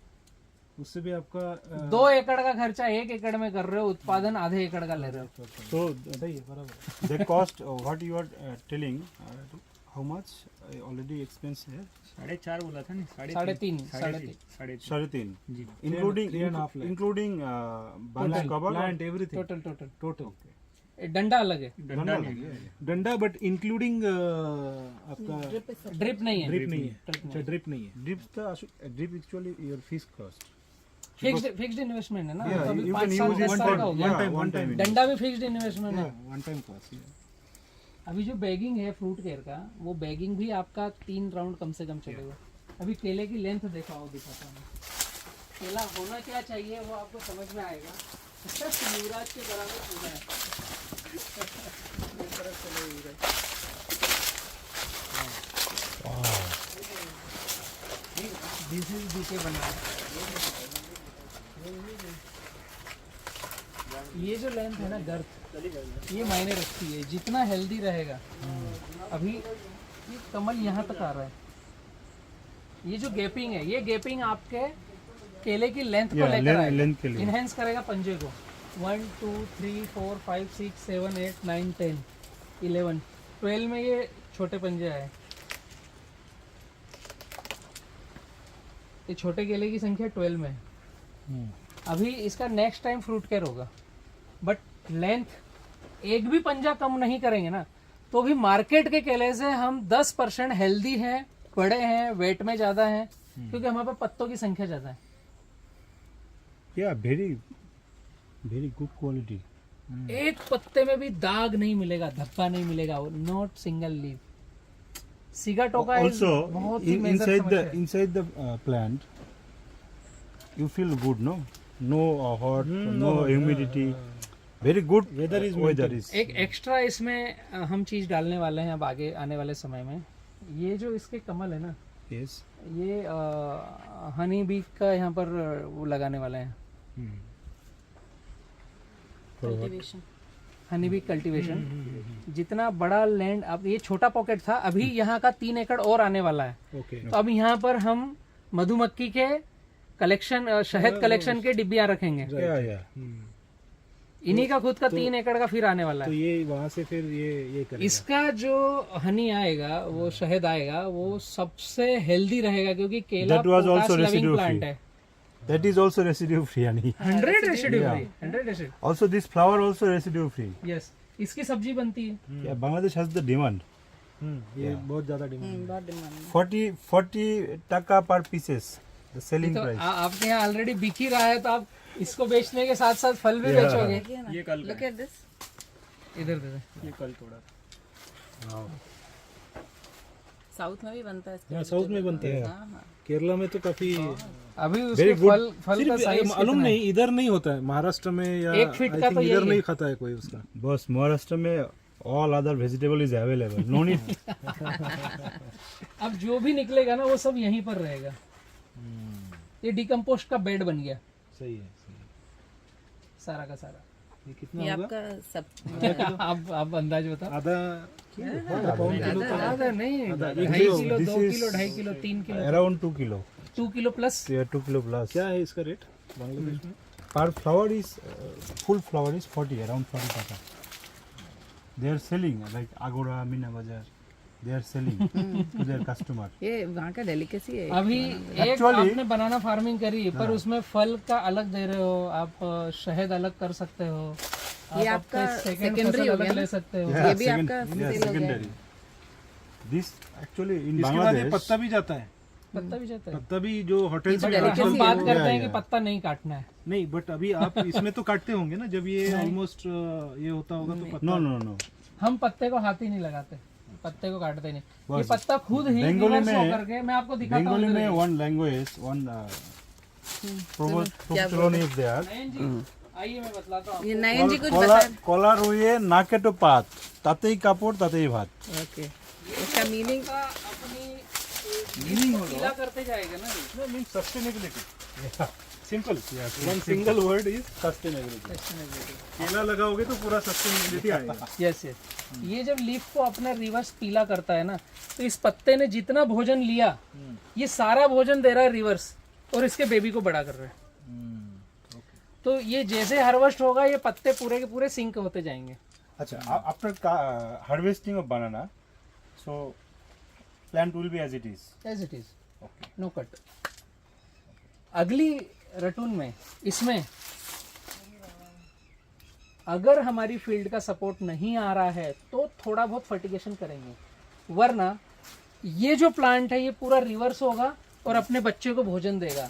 उससे भी आपका 2 एकड़ का खर्चा 1 एकड़ में कर रहे हो, उत्पादन आधे एकड़ का ले रहे हो। So सही है, बराबर। the cost what you are telling how much already expense है 4.5 बोला था नहीं, 3.5, 3.5 3.5 जी। including 3.5 lakh. including bunch cover plant everything total total डंडा अलग है, डंडा नहीं है। डंडा बट इंक्लूडिंग आपका ड्रिप नहीं है, ड्रिप नहीं है। अच्छा, ड्रिप नहीं है। drip actually your fish cost fixed investment है ना। yeah अभी you 5 can साल use 10 one साल time का हो गया। one time डंडा भी फिक्स्ड इन्वेस्टमेंट है। one time cost yeah. अभी जो बैगिंग है फ्रूट केयर का, वो बैगिंग भी आपका 3 राउंड कम से कम चलेगा। अभी केले की लेंथ दिखाता हूँ। केला होना क्या चाहिए वो आपको समझ में आएगा। युवराज के बराबर पूरा है। दिस इज BK बना है। ये जो लेंथ है ना गर्थ, ये मायने रखती है। जितना हेल्दी रहेगा, अभी ये कमल यहाँ तक आ रहा है, ये जो गैपिंग है, ये गैपिंग आपके केले की लेंथ को Yeah, लेकर length के लिए। इनहेंस करेगा पंजे को। 1 2 3 4 5 6 7 8 9 10 11 12 में ये छोटे पंजे आए। ये छोटे केले की संख्या 12 में है। अभी इसका नेक्स्ट टाइम फ्रूट केयर होगा, बट लेंथ एक भी पंजा कम नहीं करेंगे ना, तो भी मार्केट के केले से हम 10% हेल्दी हैं, बड़े हैं, वेट में ज्यादा हैं, क्योंकि हमारे पास पत्तों की संख्या ज्यादा है। Yeah, very good quality. एक पत्ते में भी दाग नहीं मिलेगा, धब्बा नहीं मिलेगा, not single leave. Sigatoka Also, बहुत ही मेजर समस्या है। inside the plant, you feel good, no? No hot, no humidity. Very good Weather is weather maintained. is. एक एक्स्ट्रा इसमें हम चीज डालने वाले हैं अब आगे आने वाले समय में। ये जो इसके कमल है ना, Yes. ये हनी बी का यहाँ पर वो लगाने वाले हैं, कल्टीवेशन। Honey bee cultivation. जितना बड़ा लैंड, अब ये छोटा पॉकेट था, अभी यहाँ का 3 एकड़ और आने वाला है। ओके। तो अब यहाँ पर हम मधुमक्खी के कलेक्शन, शहद कलेक्शन के डिब्बियाँ रखेंगे। Yeah. इन्हीं का खुद का 3 एकड़ का फिर आने वाला तो है। ये वहाँ से फिर ये करेगा। इसका जो हनी आएगा, वो शहद आएगा, वो सबसे हेल्दी रहेगा क्योंकि केला That was potash also loving residue plant free. है। That is also residue free, honey. 100 residue Yeah. Free, 100 residue. Also, this flower also residue free. Yes, इसकी सब्जी बनती है। Yeah, Bangladesh has the demand. ये बहुत ज्यादा डिमांड। बहुत demand है। 40 taka per pieces, the selling तो price. आपके यहाँ ऑलरेडी बिक ही रहा है, तो आप इसको बेचने के साथ साथ फल भी बेचोगे। देखिए ना, ये कल का look at this। इधर दे दे। ये कल तोड़ा था। साउथ में भी बनता है इसका। हाँ, साउथ में बनते हैं। हाँ हाँ। केरला में तो काफी अभी उसके फल का साइज मालूम नहीं, इधर नहीं होता है, महाराष्ट्र में या 1 फीट I का think तो इधर यही नहीं है। खाता है कोई उसका। Boss, Maharashtra में all other vegetable is available. No need. अब जो भी निकलेगा ना वो सब यहीं पर रहेगा। ये डिकम्पोस्ट का बेड बन गया सही है, सही है। सारा का सारा। ये कितना ये होगा? आपका सब आप अंदाज बताओ। आधा पाउंड किलो तो आधा नहीं, आधा, 2.5 kilo. Kilo, This 2 is- kilo, 2.5 kilo, 3 kilo, Around 2 kilo. 2 kilo plus. Yeah, 2 kilo plus. क्या है इसका रेट बांग्लादेश में? Per flower is full flower is 40, around 40 taka. They are selling like Agora, Mina Bazar. They are selling to their customer. ये वहाँ का delicacy है। अभी एक Actually- आपने बनाना फार्मिंग करी, पर उसमें फल का अलग दे रहे हो आप, शहद अलग कर सकते हो, ये आप आपका अपने second secondary फसल हो अलग गया ले ना? सकते हो। ये भी आपका yeah, sale हो गया है। secondary. This actually in इसके बाद ये Bangladesh. पत्ता भी जाता है। पत्ता भी जाता है। पत्ता भी जो होटल्स में delicacy आजकल हम है बात वो। करते हैं कि पत्ता नहीं काटना है। नहीं, बट अभी आप इसमें तो काटते होंगे ना, जब ये ऑलमोस्ट ये होता होगा तो पत्ता No, no, no. हम पत्ते को हाथ ही नहीं लगाते, पत्ते को काटते नहीं। ये बस। पत्ता खुद ही बंगाली reverse में- होकर के मैं आपको दिखाता हूँ। Bengali इधर में ही। one language, one proverb is there. नयन जी आइए मैं बतलाता हूँ। ये नयन जी कुछ কলা बता। কলা রুইয়ে নাকে তো পাত তাতেই কাপড় তাতেই ভাত ओके, इसका मीनिंग पत्ता अपनी मीनिंग पीला करते जाएगा ना ये। No, means sustainability. Simple. One single word is sustainability केला लगाओगे तो पूरा सस्टेनेबिलिटी आएगा। यस यस, ये जब लीफ को अपना रिवर्स पीला करता है ना, तो इस पत्ते ने जितना भोजन लिया ये सारा भोजन दे रहा है रिवर्स, और इसके बेबी को बड़ा कर रहा है। तो ये जैसे हार्वेस्ट होगा ये पत्ते पूरे के पूरे सिंक होते जाएंगे। আচ্ছা after harvesting of banana so plant will be as it is as it is, no cut. अगली रटून में इसमें अगर हमारी फील्ड का सपोर्ट नहीं आ रहा है तो थोड़ा बहुत फर्टिगेशन करेंगे, वरना ये जो प्लांट है ये पूरा रिवर्स होगा और अपने बच्चे को भोजन देगा।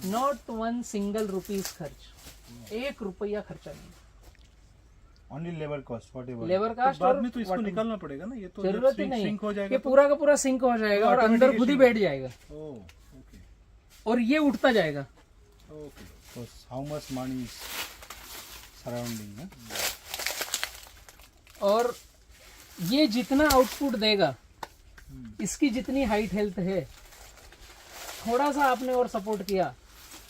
नॉट वन सिंगल रुपीज खर्च, 1 रुपया खर्चा नहीं। Only labour cost whatever labour cost बाद और में तो इसको निकालना पड़ेगा ना, ये तो जरूरत ही नहीं, सिंक हो ये जाएगा। पूरा का पूरा सिंक हो जाएगा और अंदर खुद ही बैठ जाएगा ओह, ओके और ये उठता जाएगा। Okay. So how much money is surrounding ना और ये जितना आउटपुट देगा, इसकी जितनी हाइट हेल्थ है, थोड़ा सा आपने और सपोर्ट किया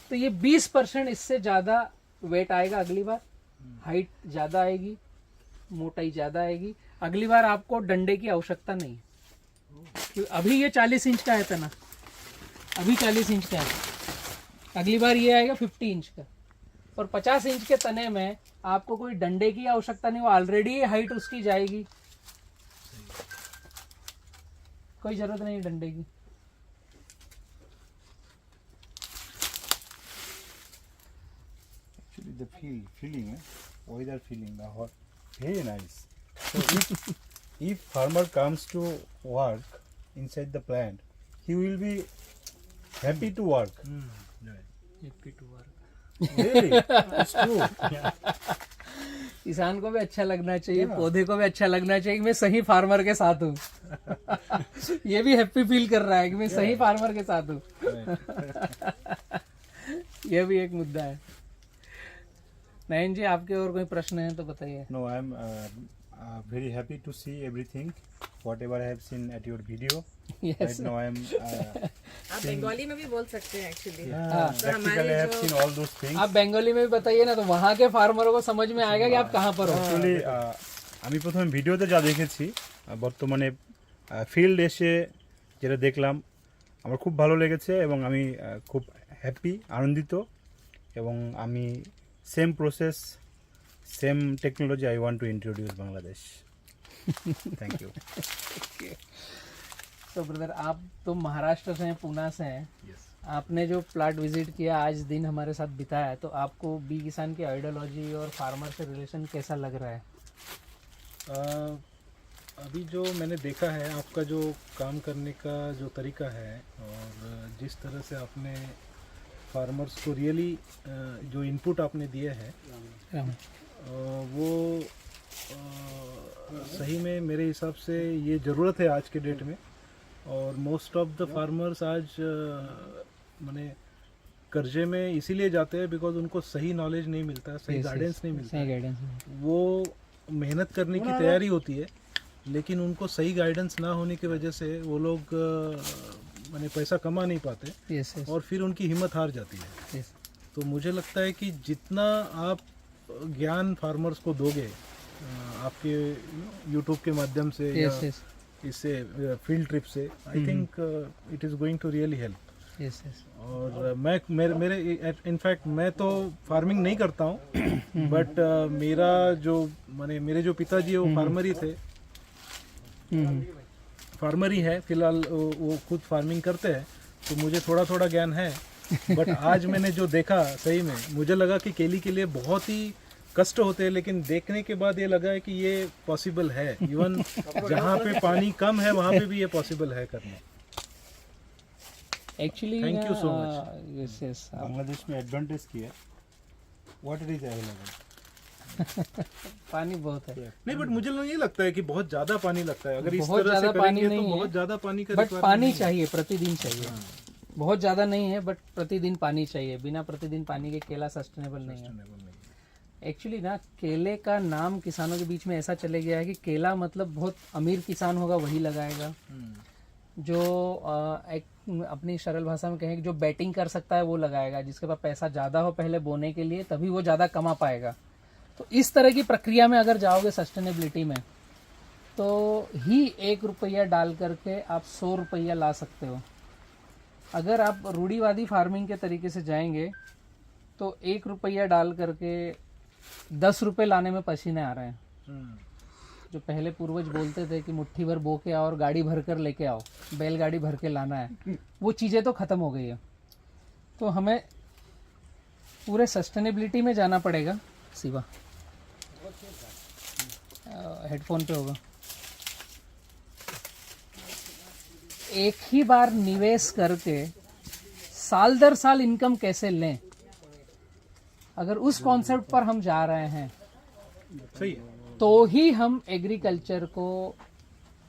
तो ये 20% इससे ज़्यादा वेट आएगा। अगली बार हाइट ज़्यादा आएगी, मोटाई ज़्यादा आएगी। अगली बार आपको डंडे की आवश्यकता नहीं, क्योंकि अभी ये 40 इंच का है तना, अभी 40 इंच का है, अगली बार ये आएगा 50 इंच का। और 50 इंच के तने में आपको कोई डंडे की आवश्यकता नहीं, वो ऑलरेडी हाइट उसकी जाएगी, कोई जरूरत नहीं है डंडे की। actually the feeling weather feeling the hot very nice so if farmer comes to work inside the plant he will be happy to work really it's true किसान को भी अच्छा लगना चाहिए, पौधे को भी अच्छा लगना चाहिए कि मैं सही फार्मर के साथ हूँ। ये भी हैप्पी फील कर रहा है कि मैं सही फार्मर के साथ हूँ। ये भी एक मुद्दा है। नयन जी आपके और कोई प्रश्न है तो बताइए। no I am very happy to see everything whatever I have seen at your video yes, right now I am आप बंगाली में भी बोल सकते हैं actually. practically I have seen all those things आप बंगाली में भी बताइए ना, तो वहाँ के फार्मरों को समझ में आएगा कि आप कहाँ पर हो। অ্যাকচুয়ালি আমি প্রথমে ভিডিওতে যা দেখেছি বর্তমানে ফিল্ড এসে যেটা দেখলাম আমার খুব ভালো লেগেছে এবং আমি খুব হ্যাপি আনন্দিত এবং আমি same process same technology I want to introduce Bangladesh thank you तो ब्रदर आप तो महाराष्ट्र से हैं, पूना से हैं, आपने जो प्लाट विजिट किया, आज दिन हमारे साथ बिताया है, तो आपको बी किसान की आइडियोलॉजी और फार्मर से रिलेशन कैसा लग रहा है? अभी जो मैंने देखा है आपका जो काम करने का जो तरीका है और जिस तरह से आपने फार्मर्स को रियली जो इनपुट आपने दिए हैं वो सही में मेरे हिसाब से ये ज़रूरत है आज के डेट में। और मोस्ट ऑफ द फार्मर्स आज माने कर्जे में इसीलिए जाते हैं बिकॉज उनको सही नॉलेज नहीं मिलता, सही गाइडेंस नहीं मिलता। सही गाइडेंस। वो मेहनत करने की तैयारी होती है लेकिन उनको सही गाइडेंस ना होने की वजह से वो लोग माने पैसा कमा नहीं पाते यस यस और फिर उनकी हिम्मत हार जाती है। यस। तो मुझे लगता है कि जितना आप ज्ञान फार्मर्स को दोगे आपके यूट्यूब के माध्यम से या यस यस इससे फील्ड ट्रिप से, I think it is going to really help. Yes yes. और मेरे इनफैक्ट मैं तो फार्मिंग नहीं करता हूँ बट मेरा जो माने मेरे जो पिताजी है वो फार्मर ही थे, फार्मर ही है फिलहाल, वो खुद फार्मिंग करते हैं तो मुझे थोड़ा थोड़ा ज्ञान है। बट आज मैंने जो देखा सही में मुझे लगा कि केली के लिए बहुत ही कष्ट होते हैं लेकिन देखने के बाद ये लगा है कि ये पॉसिबल है, इवन जहाँ पे पानी कम है वहाँ पे भी ये पॉसिबल है करना। Actually Thank you so much. Yes yes Bangladesh में एडवांटेज किया वाटर इज अवेलेबल। पानी बहुत है नहीं बट मुझे नहीं लगता है कि बहुत ज्यादा पानी लगता है, अगर इस बहुत तरह से ज्यादा पानी करेंगे तो नहीं है, बहुत ज्यादा पानी का बट requirement पानी नहीं है। चाहिए, प्रतिदिन चाहिए। बहुत ज्यादा नहीं है बट प्रतिदिन पानी चाहिए, बिना प्रतिदिन पानी के केला सस्टेनेबल नहीं है। एक्चुअली ना केले का नाम किसानों के बीच में ऐसा चले गया है कि केला मतलब बहुत अमीर किसान होगा वही लगाएगा, जो एक अपनी सरल भाषा में कहें कि जो बैटिंग कर सकता है वो लगाएगा, जिसके पास पैसा ज़्यादा हो पहले बोने के लिए तभी वो ज़्यादा कमा पाएगा। तो इस तरह की प्रक्रिया में अगर जाओगे सस्टेनेबिलिटी में तो ही 1 रुपया डाल करके आप 100 रुपया ला सकते हो। अगर आप रूढ़िवादी फार्मिंग के तरीके से जाएंगे तो 1 रुपया डाल करके 10 रुपये लाने में पसीने आ रहे हैं। जो पहले पूर्वज बोलते थे कि मुट्ठी भर बो के आओ और गाड़ी भर कर लेके आओ, बैलगाड़ी भर के लाना है, वो चीज़ें तो ख़त्म हो गई है। तो हमें पूरे सस्टेनेबिलिटी में जाना पड़ेगा। शिवा हेडफोन पे होगा। एक ही बार निवेश करके साल दर साल इनकम कैसे लें, अगर उस कॉन्सेप्ट पर हम जा रहे हैं सही है। तो ही हम एग्रीकल्चर को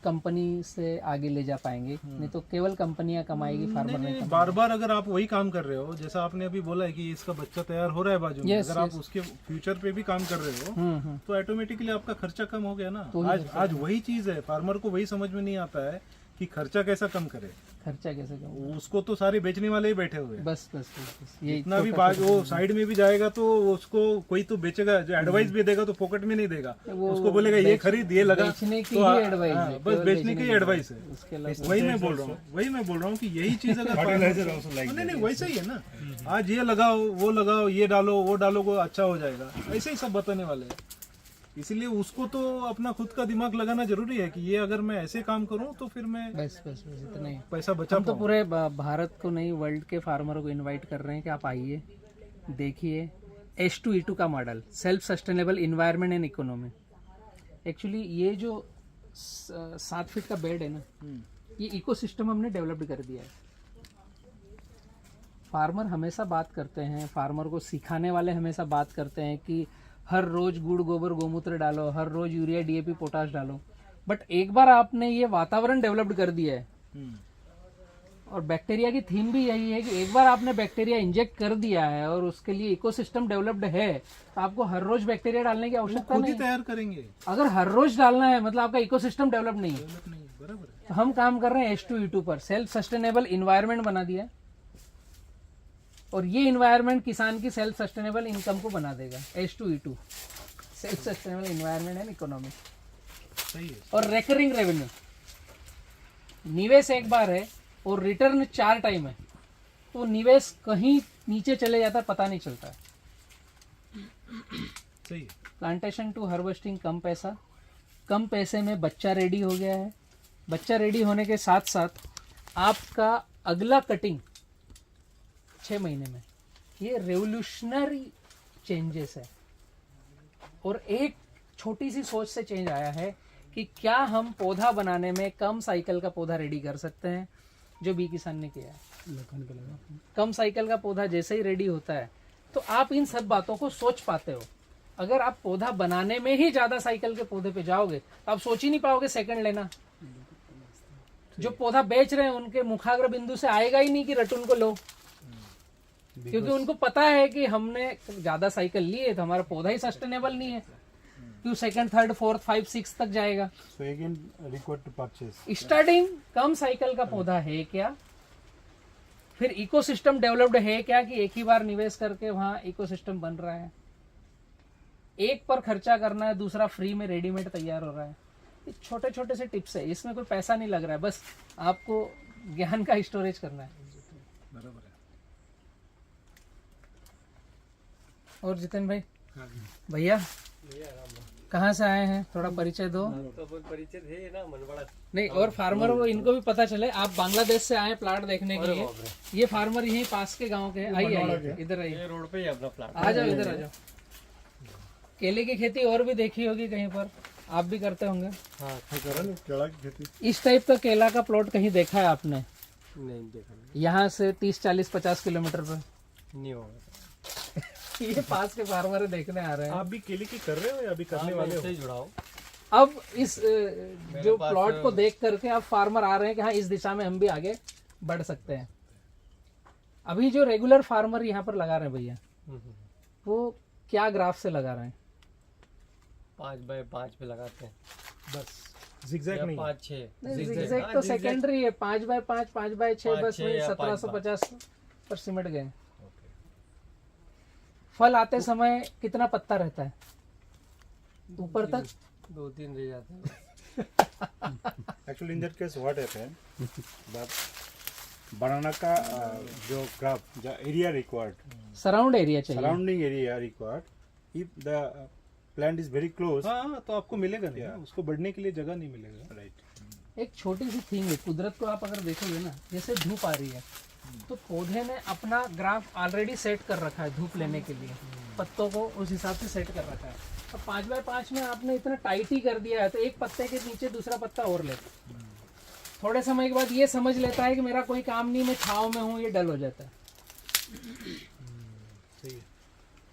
कंपनी से आगे ले जा पाएंगे, नहीं तो केवल कंपनियां कमाएगी, फार्मर नहीं कमाएगा। बार बार अगर आप वही काम कर रहे हो, जैसा आपने अभी बोला है कि इसका बच्चा तैयार हो रहा है बाजू में, Yes, अगर आप yes. उसके फ्यूचर पे भी काम कर रहे हो तो ऑटोमेटिकली आपका खर्चा कम हो गया ना। तो ही आज वही चीज है, फार्मर को वही समझ में नहीं आता है कि खर्चा कैसा कम करे। खर्चा कैसे कम, उसको तो सारे बेचने वाले ही बैठे हुए हैं। बस बस बस, बस। ये इतना भी बाग वो साइड में भी जाएगा तो उसको कोई तो बेचेगा, जो एडवाइस भी देगा तो पॉकेट में नहीं देगा, उसको बोलेगा ये खरीद ये लगा, बेचने की तो ही एडवाइस है, बस बेचने की एडवाइस है। उसके अलावा वही मैं बोल रहा हूँ कि यही चीज अगर नहीं वैसा ही है ना, आज ये लगाओ ये डालो वो डालो को अच्छा हो जाएगा, ऐसे ही सब बताने वाले हैं। इसीलिए उसको तो अपना खुद का दिमाग लगाना जरूरी है कि ये अगर मैं ऐसे काम करूं तो फिर मैं बस बस बस इतना ही। पैसा बचा हम तो पाऊं। पूरे भारत को नहीं, वर्ल्ड के फार्मरों को इनवाइट कर रहे हैं कि आप आइए, देखिए H2E2 का model, self sustainable environment and economy. Actually ये जो 7 फीट का बेड है ना, ये इकोसिस्टम हमने डेवलप्ड कर दिया है। फार्मर हमेशा बात करते हैं, फार्मर को सिखाने वाले हमेशा बात करते हैं कि हर रोज गुड़ गोबर गोमूत्र डालो, हर रोज यूरिया DAP पोटाश डालो, बट एक बार आपने ये वातावरण डेवलप्ड कर दिया है, और बैक्टीरिया की थीम भी यही है कि एक बार आपने बैक्टीरिया इंजेक्ट कर दिया है और उसके लिए इकोसिस्टम डेवलप्ड है, तो आपको हर रोज बैक्टीरिया डालने की आवश्यकता खुद ही नहीं। तैयार करेंगे। अगर हर रोज डालना है मतलब आपका इकोसिस्टम डेवलप नहीं है। नहीं, बराबर है। तो हम काम कर रहे हैं H2E2 पर, सेल्फ सस्टेनेबल इन्वायरमेंट बना दिया, और ये इन्वायरमेंट किसान की सेल्फ सस्टेनेबल इनकम को बना देगा। H2E2 self sustainable environment and economy. सही है। और रेकरिंग रेवेन्यू, निवेश एक बार है और रिटर्न 4 टाइम है, तो निवेश कहीं नीचे चले जाता है पता नहीं चलता है। सही है। प्लांटेशन टू हार्वेस्टिंग कम पैसे में बच्चा रेडी हो गया है। बच्चा रेडी होने के साथ साथ आपका अगला कटिंग 6 महीने में, ये रेवोल्यूशनरी चेंजेस है। और एक छोटी सी सोच से चेंज आया है कि क्या हम पौधा बनाने में कम साइकिल का पौधा रेडी कर सकते हैं, जो बी किसान ने किया है। कम साइकिल का पौधा जैसे ही रेडी होता है तो आप इन सब बातों को सोच पाते हो। अगर आप पौधा बनाने में ही ज्यादा साइकिल के पौधे पे जाओगे तो आप सोच ही नहीं पाओगे सेकंड लेना। जो पौधा बेच रहे हैं उनके मुखाग्र बिंदु से आएगा ही नहीं कि रटून को लो, क्योंकि उनको पता है कि हमने ज्यादा साइकिल लिए तो हमारा पौधा ही सस्टेनेबल नहीं है, क्यों सेकंड थर्ड फोर्थ 5 6 तक जाएगा। So again required to purchase. Starting come cycle का पौधा है क्या, फिर इकोसिस्टम डेवलप्ड है क्या कि एक ही बार निवेश करके वहां इकोसिस्टम बन रहा है। एक पर खर्चा करना है, दूसरा फ्री में रेडीमेड तैयार हो रहा है। ये छोटे छोटे से टिप्स है, इसमें कोई पैसा नहीं लग रहा है, बस आपको ज्ञान का स्टोरेज करना है। बराबर है। और जितेन भाई, भैया कहाँ से आए हैं, थोड़ा परिचय दो। परिचय है ना मनवाड़ा। नहीं, और फार्मर को इनको भी पता चले आप बांग्लादेश से आए प्लाट देखने के लिए। ये फार्मर यहीं पास के गांव के हैं। आइए इधर आइए, ये रोड पे ही अपना प्लाट। आ जाओ इधर आ जाओ। केले की खेती और भी देखी होगी कहीं पर, आप भी करते होंगे। हाँ केला की खेती। इस टाइप का केला का प्लॉट कहीं देखा है आपने? नहीं देखा यहाँ से 30 40 50 किलोमीटर पर नहीं होगा। ये पास के फार्मर देखने आ रहे हैं। आप भी केले की कर रहे हो या अभी करने वाले हो? से जुड़ा हूँ। अब इस जो प्लॉट को देख करके अब फार्मर आ रहे हैं कि हाँ इस दिशा में हम भी आगे बढ़ सकते हैं। अभी जो रेगुलर फार्मर यहाँ पर लगा रहे हैं भैया, वो क्या ग्राफ से लगा रहे हैं? 5x5 पे लगाते हैं बस zigzag या नहीं 5-6 zigzag तो सेकेंडरी है, 5x5 5x6 बस 5-6 वही या 1750 पर सिमट गए। फल आते समय कितना पत्ता रहता है ऊपर तक? 2-3 रह जाते हैं। Actually, in that case, what happened? The banana का जो crop, the area required, surround area चाहिए। surrounding area required. If the plant is very close, हाँ तो आपको मिलेगा नहीं ना, उसको बढ़ने के लिए जगह नहीं मिलेगा। right? एक छोटी सी थिंग है, कुदरत को आप अगर देखोगे ना, जैसे धूप आ रही है तो पौधे ने अपना ग्राफ ऑलरेडी सेट कर रखा है धूप लेने के लिए, पत्तों को उस हिसाब से सेट कर रखा है। अब 5x5 में आपने इतना टाइट ही कर दिया है तो एक पत्ते के नीचे दूसरा पत्ता और लेता, थोड़े समय के बाद ये समझ लेता है कि मेरा कोई काम नहीं, मैं छाव में हूँ, ये डल हो जाता है।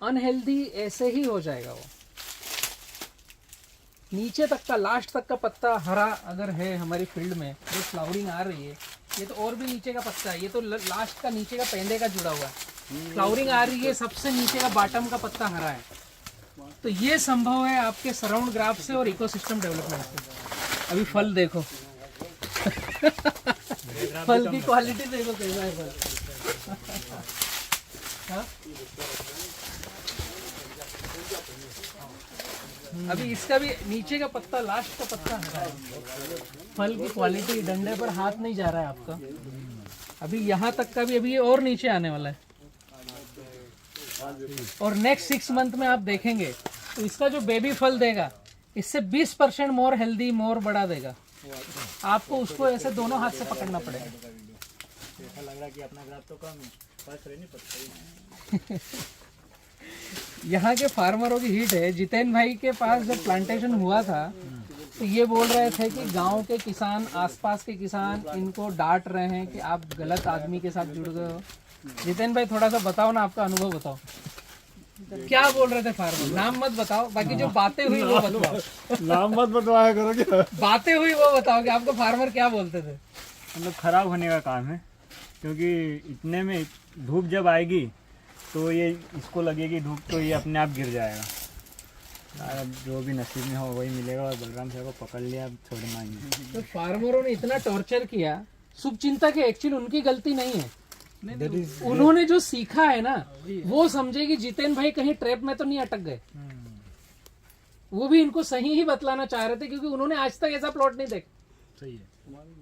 अनहेल्दी ऐसे ही हो जाएगा वो। नीचे तक का लास्ट तक का पत्ता हरा अगर है हमारी फील्ड में, जो फ्लावरिंग आ रही है, ये तो और भी नीचे का पत्ता है, ये तो लास्ट का नीचे का पेंदे का जुड़ा हुआ है, फ्लावरिंग आ रही है, सबसे नीचे का बॉटम का पत्ता हरा है। तो ये संभव है आपके सराउंड ग्राफ से और इकोसिस्टम डेवलपमेंट से। अभी फल देखो फल की क्वालिटी देखो कैसा है फल। हाँ? अभी इसका भी नीचे का पत्ता, लास्ट का पत्ता हरा है। फल की क्वालिटी, डंडे पर हाथ नहीं जा रहा है आपका। अभी यहाँ तक का भी अभी ये और नीचे आने वाला है, और नेक्स्ट 6 मंथ में आप देखेंगे तो इसका जो बेबी फल देगा इससे 20% मोर हेल्दी, मोर बड़ा देगा। आपको उसको ऐसे दोनों हाथ से पकड़ना पड़ेगा। ऐसा लग रहा है कि अपना ग्राफ तो कम है, पास रह नहीं पड़ता। यहाँ के फार्मरों की हीट है। जितेन भाई के पास जब प्लांटेशन हुआ था तो ये बोल रहे थे कि गांव के किसान, आसपास के किसान इनको डांट रहे हैं कि आप गलत आदमी के साथ जुड़ गए हो। जितेन भाई थोड़ा सा बताओ ना, आपका अनुभव बताओ, क्या बोल रहे थे फार्मर? नाम मत बताओ, बाकी जो बातें हुई वो बताओ। नाम मत बतवाया करो क्या। बातें हुई वो बताओ कि आपको फार्मर क्या बोलते थे? मतलब खराब होने का काम है, क्योंकि इतने में धूप जब आएगी तो ये इसको लगेगी धूप, तो ये अपने आप गिर जाएगा। अब जो भी नसीब में हो वही मिलेगा, और बलराम साहब को पकड़ लिया, अब छोड़ना नहीं। तो फार्मरों ने इतना टॉर्चर किया, शुभचिंतक है, एक्चुअली उनकी गलती नहीं है। उन्होंने जो सीखा है ना, वो समझे कि जितेन भाई कहीं ट्रैप में तो नहीं अटक गए। वो भी इनको सही ही बतलाना चाह रहे थे, क्योंकि उन्होंने आज तक ऐसा प्लॉट नहीं देखा। सही है।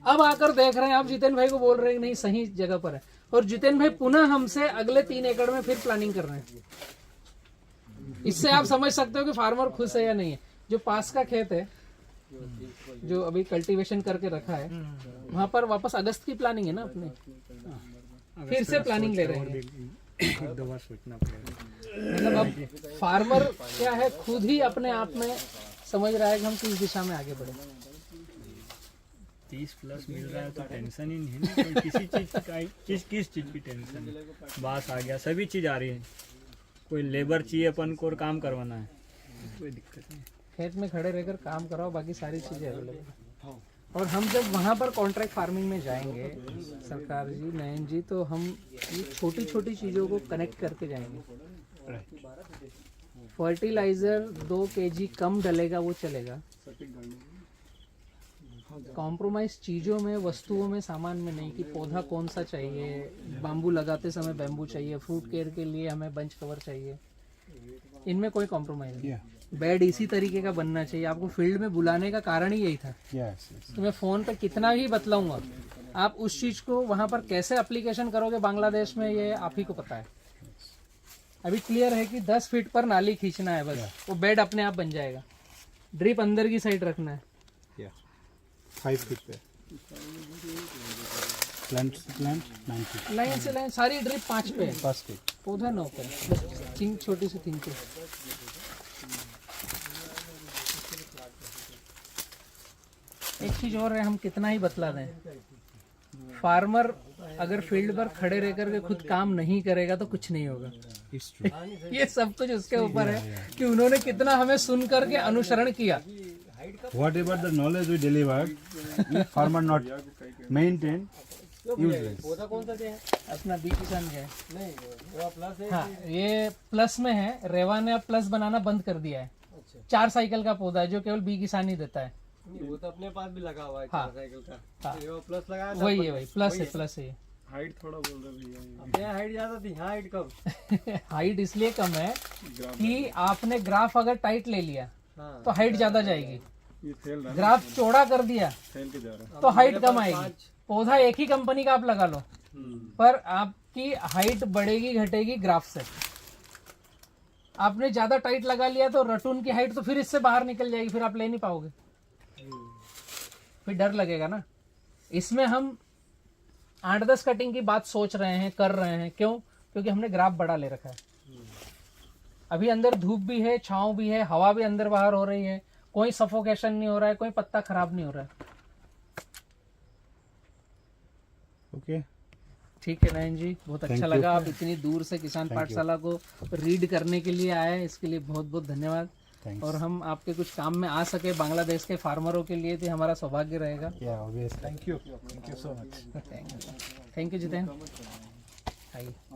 अब आकर देख रहे हैं, अब जितेन भाई को बोल रहे हैं कि नहीं सही जगह पर है, और जितेन भाई पुनः हमसे अगले 3 एकड़ में फिर प्लानिंग कर रहे हैं। इससे आप समझ सकते हो कि फार्मर खुश है या नहीं है। जो पास का खेत है, जो अभी कल्टीवेशन करके रखा है, वहां पर वापस अगस्त की प्लानिंग है ना अपने, फिर से प्लानिंग ले रहे हैं। 1-2 बार सोचना पड़ेगा। मतलब अब फार्मर क्या है, खुद ही अपने आप में समझ रहा है कि हम किस दिशा में आगे बढ़े। 30+ मिल रहा है तो टेंशन ही नहीं है ना, कोई किसी चीज़ का, किस चीज़ की टेंशन है। बास आ गया, सभी चीज़ आ रही है, कोई लेबर चाहिए अपन को और काम करवाना है, कोई दिक्कत नहीं। खेत में खड़े रहकर काम कराओ, बाकी सारी चीजें अवेलेबल है। और हम जब वहाँ पर कॉन्ट्रैक्ट फार्मिंग में जाएंगे, सरकार जी, नयन जी, तो हम ये छोटी छोटी चीज़ों को कनेक्ट करके जाएंगे। फर्टिलाइजर 2 kg कम डलेगा वो चलेगा, कॉम्प्रोमाइज चीज़ों में, वस्तुओं में, सामान में नहीं, कि पौधा कौन सा चाहिए, बाम्बू लगाते समय बैम्बू चाहिए, फ्रूट केयर के लिए हमें बंच कवर चाहिए, इनमें कोई कॉम्प्रोमाइज नहीं। बेड इसी तरीके का बनना चाहिए। आपको फील्ड में बुलाने का कारण ही यही था कि मैं फ़ोन पे कितना भी बतलाऊंगा, आप उस चीज़ को वहाँ पर कैसे एप्लीकेशन करोगे बांग्लादेश में, ये आप ही को पता है। अभी क्लियर है कि 10 फीट पर नाली खींचना है, बस वो बेड अपने आप बन जाएगा। ड्रिप अंदर की साइड रखना है, 5 फीट पे प्लांट 9 फीट, लाइन से लाइन सारी ड्रिप 5 पे है, 5 फीट। पौधा 9 पे, बस थिंग छोटी सी थिंग पे। एक चीज और है, हम कितना ही बतला दें, फार्मर अगर फील्ड पर खड़े रह करके खुद काम नहीं करेगा तो कुछ नहीं होगा। ये सब कुछ उसके ऊपर है कि उन्होंने कितना हमें सुन करके अनुसरण किया। Whatever the knowledge we delivered, if farmer not maintain, useless. पौधा कौन सा दिया है? अपना बी किसान का है। नहीं वो प्लस है। हाँ, ये प्लस में है। रेवा ने अब प्लस बनाना बंद कर दिया है। अच्छा 4 साइकिल का पौधा है जो केवल बी किसान ही देता है। नहीं, वो तो अपने पास भी लगा हुआ है हाँ। 4 साइकिल का। हाँ। ये वो प्लस लगाया था। वही है, वही प्लस है, प्लस है। हाइट थोड़ा बोल रहे भैया अपने यहाँ हाइट ज्यादा थी, यहाँ हाइट कम। हाइट इसलिए कम है कि आपने ग्राफ अगर टाइट ले लिया हाँ तो हाइट ज्यादा जाएगी। ये फैल रहा है, ग्राफ चौड़ा कर दिया फैल के जा रहा है। तो हाइट कम आएगी। पौधा एक ही कंपनी का आप लगा लो, पर आपकी हाइट बढ़ेगी घटेगी ग्राफ से। आपने ज्यादा टाइट लगा लिया तो रटून की हाइट तो फिर इससे बाहर निकल जाएगी, फिर आप ले नहीं पाओगे, फिर डर लगेगा ना। इसमें हम 8-10 कटिंग की बात सोच रहे हैं, कर रहे हैं। क्यों? क्योंकि हमने ग्राफ बड़ा ले रखा है। अभी अंदर धूप भी है, छांव भी है, हवा भी अंदर बाहर हो रही है, कोई सफोकेशन नहीं हो रहा है, कोई पत्ता खराब नहीं हो रहा है। Okay. ठीक है नयन जी, बहुत अच्छा लगा आप इतनी दूर से किसान पाठशाला को रीड करने के लिए आए, इसके लिए बहुत बहुत धन्यवाद। Thanks. और हम आपके कुछ काम में आ सके बांग्लादेश के फार्मरों के लिए तो हमारा सौभाग्य रहेगा। Yeah, obviously. Thank you so much. Thank you Jitendra. आइए।